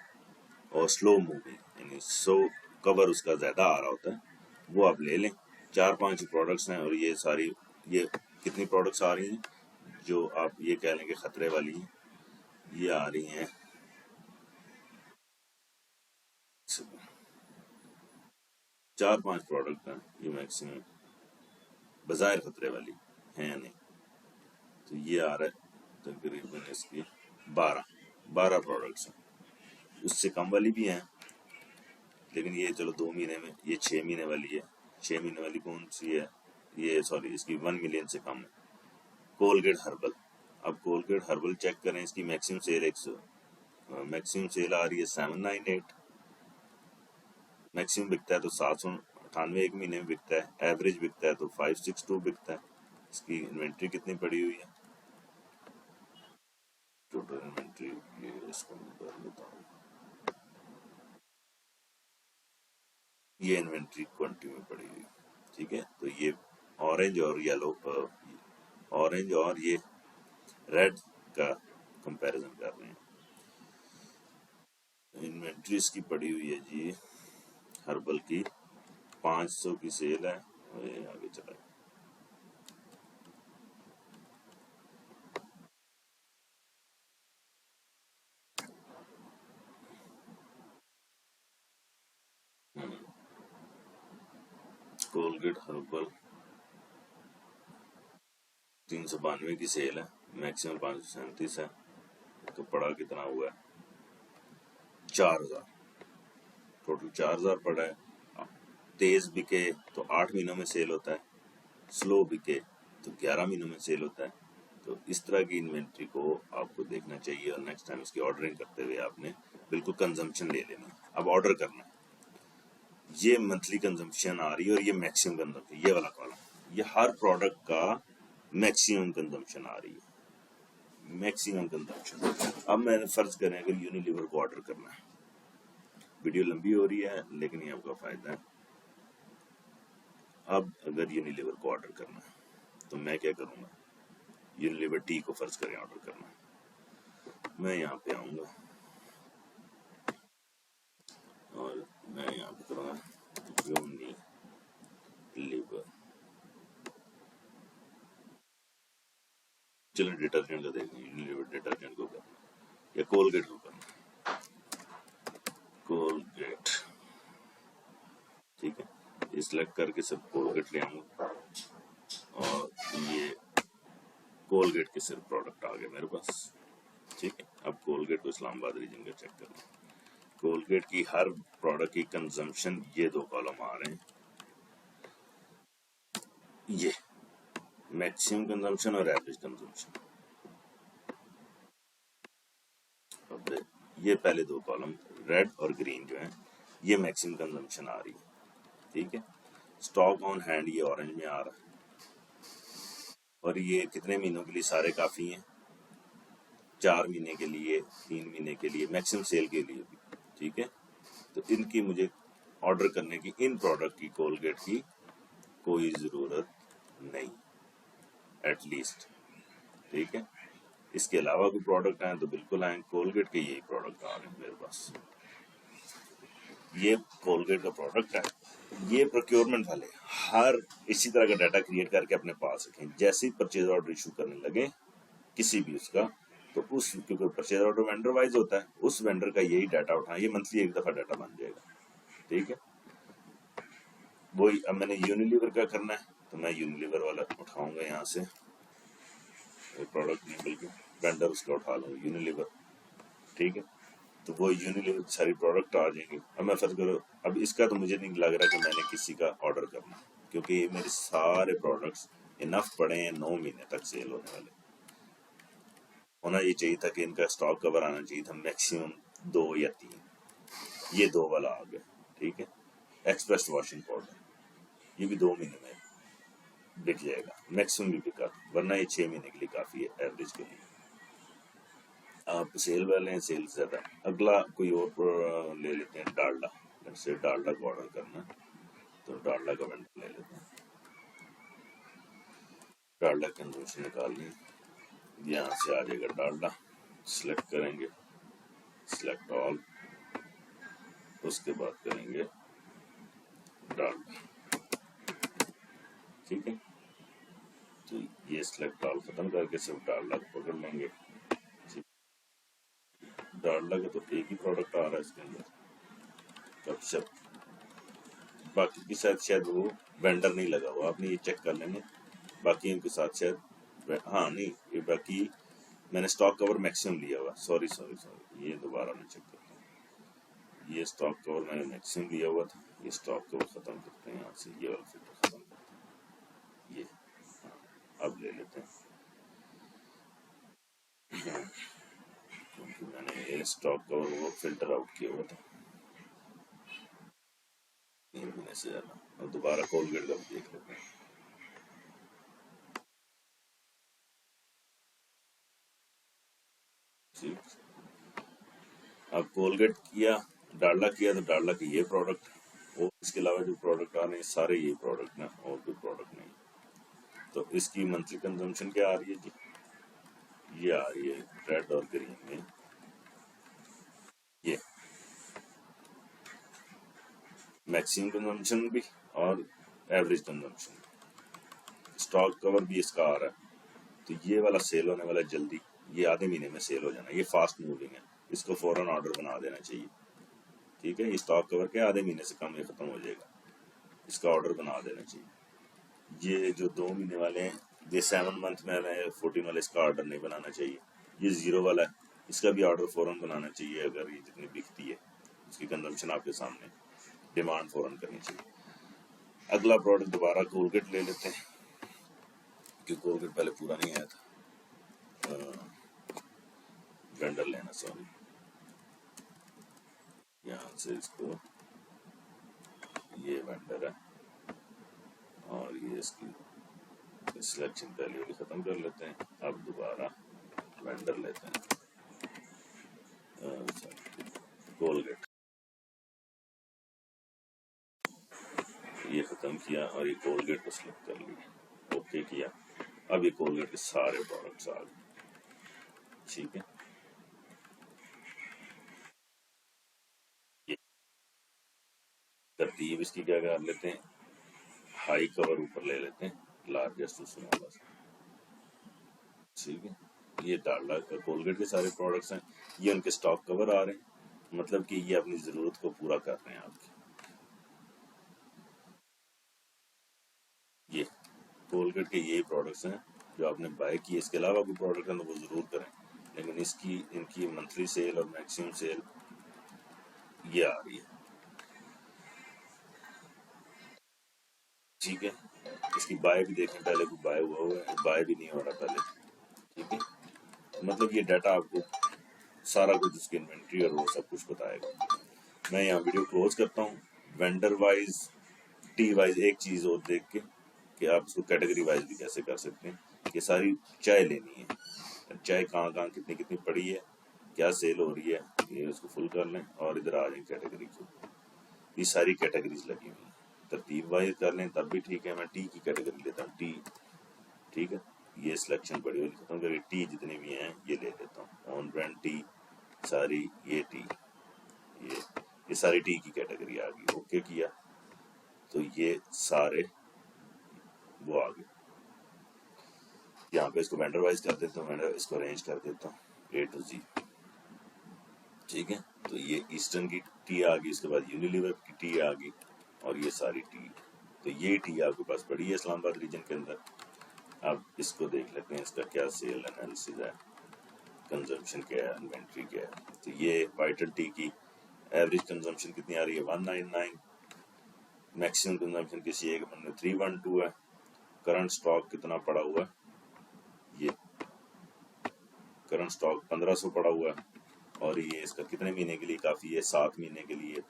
और स्लो मूविंग, यानी सो कवर उसका ज़्यादा आ रहा होता है, वो आप ले लें। 4-5 प्रोडक्ट्स हैं और ये सारी, ये कितनी प्रोडक्ट्स आ रही हैं जो आप ये कह लें कि खतरे वाली हैं, ये आ रही हैं 4-5 प्रोडक्ट हैं, ये मैक्सिमम बाजार खतरे वाली है नहीं। तो ये आ रहा है तकरीबन इसकी 12 प्रोडक्ट्स हैं, उससे कम वाली भी हैं, लेकिन ये चलो 2 महीने में, ये 6 महीने वाली है। 6 महीने वाली कौन सी है, ये सॉरी इसकी 1 मिलियन से कम है, कोलगेट हर्बल। अब कोलगेट हर्बल चेक करें, इसकी मैक्सिमम सेल मैक्सिमम सेल आ रही है 798, मैक्सिमम बिकता है तो 798 एक महीने में बिकता है, एवरेज बिकता है तो 562 बिकता है। इसकी इन्वेंट्री कितनी पड़ी हुई है, टोटल इन्वेंट्री, ये इसको मैं कर लेता हूँ, ये इन्वेंट्री क्वांटिटी में पड़ी हुई, ठीक है। तो ये ऑरेंज और येलो, ऑरेंज और ये रेड का कंपैरिजन कर रहे हैं। इन्वेंट्री इसकी पड़ी हुई है जी हर्बल की 500 की सेल है, आगे चला कोलगेट हर्बल 392 की सेल है, मैक्सिमम 537 है। तो पड़ा कितना हुआ है 4000, टोटल 4000 पड़ा है। तेज बिके तो 8 महीनों में सेल होता है, स्लो बिके तो 11 महीनों में सेल होता है। तो इस तरह की इन्वेंट्री को आपको देखना चाहिए और नेक्स्ट टाइम उसकी ऑर्डरिंग करते हुए आपने बिल्कुल कंजम्पशन ले लेना। अब ऑर्डर करना है, ये मंथली कंजम्पशन आ रही है और ये मैक्सिमम कंजम्पशन, ये वाला कॉलम, ये हर प्रोडक्ट का मैक्सिमम कंजम्पशन आ रही है, मैक्सिमम कंजम्पशन। अब मैंने फर्ज करें अगर यूनिलीवर को ऑर्डर करना है, वीडियो लंबी हो रही है लेकिन ये आपका फायदा है। अब अगर यूनिलीवर को ऑर्डर करना है तो मैं क्या करूंगा, यूनिलीवर टी को फर्ज करें ऑर्डर करना है, मैं यहाँ पे आऊंगा और मैं यहाँ पे करूँगा यूनिलीवर, चलो डिटर्जेंट का देखें, यूनिलीवर डिटर्जेंट को करना या कोलगेट को करना, कोलगेट, ठीक है। ये सिलेक्ट करके सब कोलगेट ले आऊंगा और ये कोलगेट के सिर्फ प्रोडक्ट आ गए मेरे पास, ठीक है। अब कोलगेट को इस्लामाबाद रीजन का चेक करना, कोलगेट की हर प्रोडक्ट की कंजम्पशन, ये दो कॉलम आ रहे हैं, ये मैक्सिमम कंजम्पशन और एवरेज कंजम्पशन। अब ये पहले दो कॉलम रेड और ग्रीन जो है ये मैक्सिमम कंजम्पशन आ रही है, ठीक है। स्टॉक ऑन हैंड ये ऑरेंज में आ रहा है और ये कितने महीनों के लिए सारे काफी हैं, 4 महीने के लिए, 3 महीने के लिए, मैक्सिमम सेल के लिए भी, ठीक है। तो इनकी मुझे ऑर्डर करने की, इन प्रोडक्ट की, कोलगेट की कोई जरूरत नहीं एटलीस्ट, ठीक है। इसके अलावा कोई प्रोडक्ट आए तो बिल्कुल आए, कोलगेट के यही प्रोडक्ट आ रहे हैं मेरे पास, ये कोलगेट का प्रोडक्ट है। ये प्रोक्योरमेंट वाले हर इसी तरह का डाटा क्रिएट करके अपने पास रखें, जैसे ही परचेज ऑर्डर इशू करने लगे किसी भी उसका, तो उस, क्योंकि परचेज ऑर्डर वेंडर वाइज होता है, उस वेंडर का यही डाटा उठाएं, ये मंथली एक दफा डाटा बन जाएगा, ठीक है। वही अब मैंने यूनिलीवर का करना है तो मैं यूनिलीवर वाला उठाऊंगा यहाँ से, प्रोडक्ट नहीं बल्कि वेंडर उसका उठा लूंगा यूनिलीवर, ठीक है। तो वो यूनिलीवर सारी प्रोडक्ट आ जाएंगी। अब मैं फर्ज करो, अब इसका तो मुझे नहीं लग रहा कि मैंने किसी का ऑर्डर करना, क्योंकि मेरे सारे प्रोडक्ट्स इनफ पड़े हैं 9 महीने तक सेल होने वाले। होना ये चाहिए था कि इनका स्टॉक कवर आना चाहिए था मैक्सिमम 2 या 3, ये 2 वाला आ गया, ठीक है। एक्सप्रेस वॉशिंग पाउडर ये भी 2 महीने में बिक जाएगा, मैक्सिमम भी बिका, वरना ये 6 महीने के लिए काफी है एवरेज के लिए। आप सेल वाले हैं, सेल से ज्यादा। अगला कोई और ले लेते हैं, डालडा, जैसे डालडा को ऑर्डर करना तो डालडा का वेंडर ले लेते हैं, डालडा कंजम्पशन निकाल लें, यहाँ से आ जाएगा डालडा, सिलेक्ट करेंगे, सिलेक्ट ऑल, उसके बाद करेंगे डालडा, ठीक है। तो ये सिलेक्ट ऑल खत्म करके सिर्फ डालडा को पकड़ लेंगे, डालडा का तो एक ही प्रोडक्ट आ रहा है इसके अंदर। अब सब बाकी के साथ शायद वो वेंडर नहीं लगा हुआ, आपने ये चेक कर लेंगे, बाकी इनके साथ शायद, हाँ नहीं, ये बाकी मैंने स्टॉक कवर मैक्सिमम लिया हुआ, सॉरी सॉरी सॉरी, ये दोबारा मैं चेक करता हूँ, ये स्टॉक कवर मैंने मैक्सिमम लिया हुआ था, ये स्टॉक कवर खत्म करते हैं यहाँ से, ये वाला फिल्टर खत्म करते हैं, ये अब ले लेते हैं, क्योंकि मैंने ये स्टॉक कवर वो फिल्टर आउट किया हुआ था 3 महीने से ज्यादा। अब दोबारा कोलगेट का भी देख लेते हैं, अब कोलगेट किया, डालडा किया तो डालडा की ये प्रोडक्ट और इसके अलावा जो प्रोडक्ट आ रहे हैं सारे ये प्रोडक्ट ना, और कोई प्रोडक्ट नहीं। तो इसकी मंथली कंजम्पशन क्या आ रही है जी, ये आ रही है रेड और ग्रीन में, ये मैक्सिमम कंजम्पशन भी और एवरेज कंजम्पशन। स्टॉक कवर भी इसका आ रहा है, तो ये वाला सेल होने वाला है जल्दी, ये आधे महीने में सेल हो जाना, ये फास्ट मूविंग है, इसको फौरन ऑर्डर बना देना चाहिए। ठीक है, ये स्टॉक कवर के आधे महीने से कम ये खत्म हो जाएगा, इसका ऑर्डर बना देना चाहिए। ये जो 2 महीने वाले हैं, ये 7 मंथ में है, 14 वाले, इसका ऑर्डर नहीं बनाना चाहिए। ये 0 वाला है, इसका भी ऑर्डर फौरन बनाना चाहिए, अगर ये जितनी बिकती है उसकी कंजम्पशन आपके सामने, डिमांड फौरन करनी चाहिए। अगला प्रोडक्ट दोबारा कोलगेट ले लेते हैं, क्योंकि कोलगेट पहले पूरा नहीं आया था। ब्लेंडर लेना, सॉरी, यहाँ से इसको, ये वेंडर है और ये इसकी सिलेक्शन पहले वाली खत्म कर लेते हैं। अब दोबारा वेंडर लेते हैं, कोलगेट, ये खत्म किया और ये कोलगेट को सिलेक्ट कर लिया, ओके किया। अब ये कोलगेट के सारे प्रोडक्ट्स आ गए। ठीक है, ये तरतीब इसकी क्या कर लेते हैं, हाई कवर ऊपर ले लेते हैं, लार्जेस्ट टू स्मॉलेस्ट। ठीक है, ये डालडा का कोलगेट के सारे प्रोडक्ट्स हैं, ये उनके स्टॉक कवर आ रहे हैं, मतलब कि ये अपनी जरूरत को पूरा कर रहे हैं आपकी। ये कोलगेट के ये प्रोडक्ट्स हैं जो आपने बाय किए, इसके अलावा कोई प्रोडक्ट है तो वो जरूर करें, लेकिन इसकी इनकी मंथली सेल और मैक्सिमम सेल ये आ रही है। ठीक है, इसकी बाय भी देखें, पहले कोई बाय हुआ है, बाय भी नहीं हो रहा पहले। ठीक है, मतलब ये डाटा आपको सारा कुछ उसकी इन्वेंट्री और वो सब कुछ बताएगा। मैं यहाँ वीडियो क्लोज करता हूँ। वेंडर वाइज, टी वाइज एक चीज और देख के कि आप इसको कैटेगरी वाइज भी कैसे कर सकते हैं, कि सारी चाय लेनी है, चाय कहाँ कहाँ कितनी कितनी पड़ी है, क्या सेल हो रही है, ये उसको फुल कर लें और इधर आ जाए कैटेगरी को। ये सारी कैटेगरीज लगी हुई हैं, तरतीब वाइज कर लें तब भी ठीक है। मैं टी की कैटेगरी लेता हूँ, टी। ठीक है, ये सिलेक्शन बड़ी वाली खत्म करके टी जितने भी हैं ये ले लेता हूँ, ऑन ब्रांड टी सारी, ये टी, ये सारी टी की कैटेगरी आ गई, ओके किया तो ये सारे वो आ गए। यहाँ पे इसको वेंडर वाइज कर देता हूँ, वेंडर इसको अरेंज कर देता हूँ A to Z। ठीक है, तो ये ईस्टर्न की टी आ गई, इसके बाद यूनिलीवर की टी आ गई और ये सारी टी। तो ये टी आपके पास पड़ी है इस्लामाबाद रीजन के अंदर। अब इसको देख लेते हैं, इसका क्या सेल एनालिसिस है, कंजम्पशन क्या है, इन्वेंट्री क्या है। तो ये वाइटल टी की एवरेज कंजम्पशन कितनी आ रही है, 199। मैक्सिमम कंजम्पशन किसी एक बंदे 312 है। करंट स्टॉक कितना पड़ा हुआ है, ये करंट स्टॉक 1500 पड़ा हुआ है, और ये इसका कितने महीने के लिए काफी है, 7 महीने के लिए।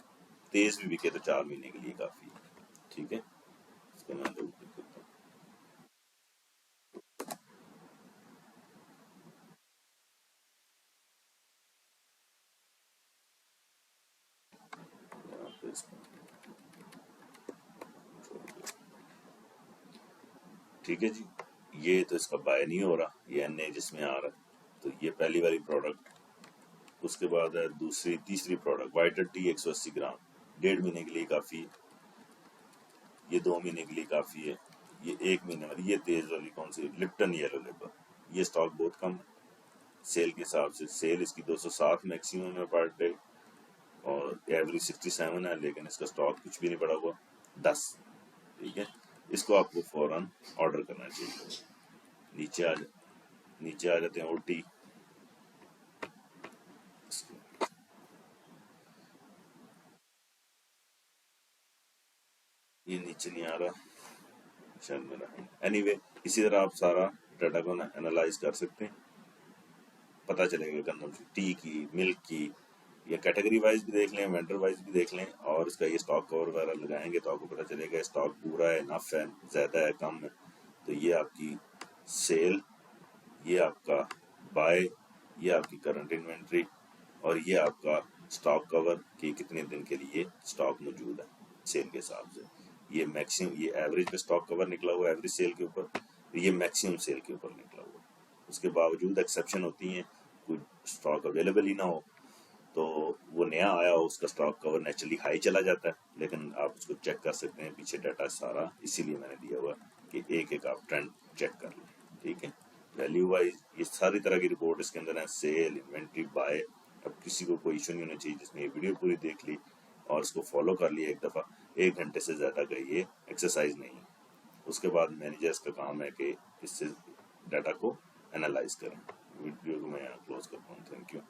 तेज भी बिके तो 4 महीने के लिए काफी है। ठीक है, इसको मैं डबल क्लिक करता हूँ। यहाँ पे इसको ठीक है जी, ये तो इसका बाय नहीं हो रहा, ये एन जिसमें आ रहा है। तो ये पहली वाली प्रोडक्ट, उसके बाद है दूसरी तीसरी प्रोडक्ट वाइटर टी 180 ग्राम, 1.5 महीने के लिए काफी है, ये 2 महीने के लिए काफी है, ये 1 महीने वाली, ये तेज वाली कौन सी, लिप्टन येलो लेबर, ये स्टॉक बहुत कम है सेल के हिसाब से। सेल इसकी 207 मैक्सिमम है पर डे और एवरेज 67 है, लेकिन इसका स्टॉक कुछ भी नहीं पड़ा हुआ 10। ठीक है, इसको आपको फौरन ऑर्डर करना चाहिए। नीचे आ जाते हैं ओटी, ये नीचे नहीं आ रहा शायद मेरा, एनीवे इसी तरह आप सारा डाटा को एनालाइज कर सकते हैं, पता चलेगा कंजम्पशन टी की, मिल्क की, या कैटेगरी वाइज भी देख लें, वेंडर वाइज भी देख लें, और इसका ये स्टॉक कवर वगैरह लगाएंगे तो आपको पता चलेगा स्टॉक पूरा है, नफ है, ज्यादा है, कम है। तो ये आपकी सेल, ये आपका बाय, ये आपकी करंट इन्वेंट्री, और ये आपका स्टॉक कवर कि कितने दिन के लिए स्टॉक मौजूद है। सेल के हिसाब से। ये मैक्सिमम, ये एवरेज पे स्टॉक कवर निकला हुआ है एवरेज सेल के ऊपर, ये मैक्सिमम सेल के ऊपर निकला हुआ है। उसके बावजूद एक्सेप्शन होती हैं, कोई स्टॉक अवेलेबल ही ना हो, तो वो नया आया हो उसका स्टॉक कवर नेचुरली हाई चला जाता है, लेकिन आप उसको चेक कर सकते हैं पीछे डाटा सारा, इसीलिए मैंने दिया हुआ कि एक एक आप ट्रेंड चेक कर लें। ठीक है, वैल्यू वाइज ये सारी तरह की रिपोर्ट इसके अंदर है, सेल, इन्वेंट्री, बाय। अब किसी को कोई इशू नहीं होना चाहिए जिसने ये वीडियो पूरी देख ली और इसको फॉलो कर लिया एक दफ़ा, 1 घंटे से ज़्यादा का ये एक्सरसाइज नहीं है। उसके बाद मैनेजर्स का काम है कि इससे डाटा को एनालाइज करें। वीडियो को मैं यहाँ क्लोज करता हूँ। Thank you.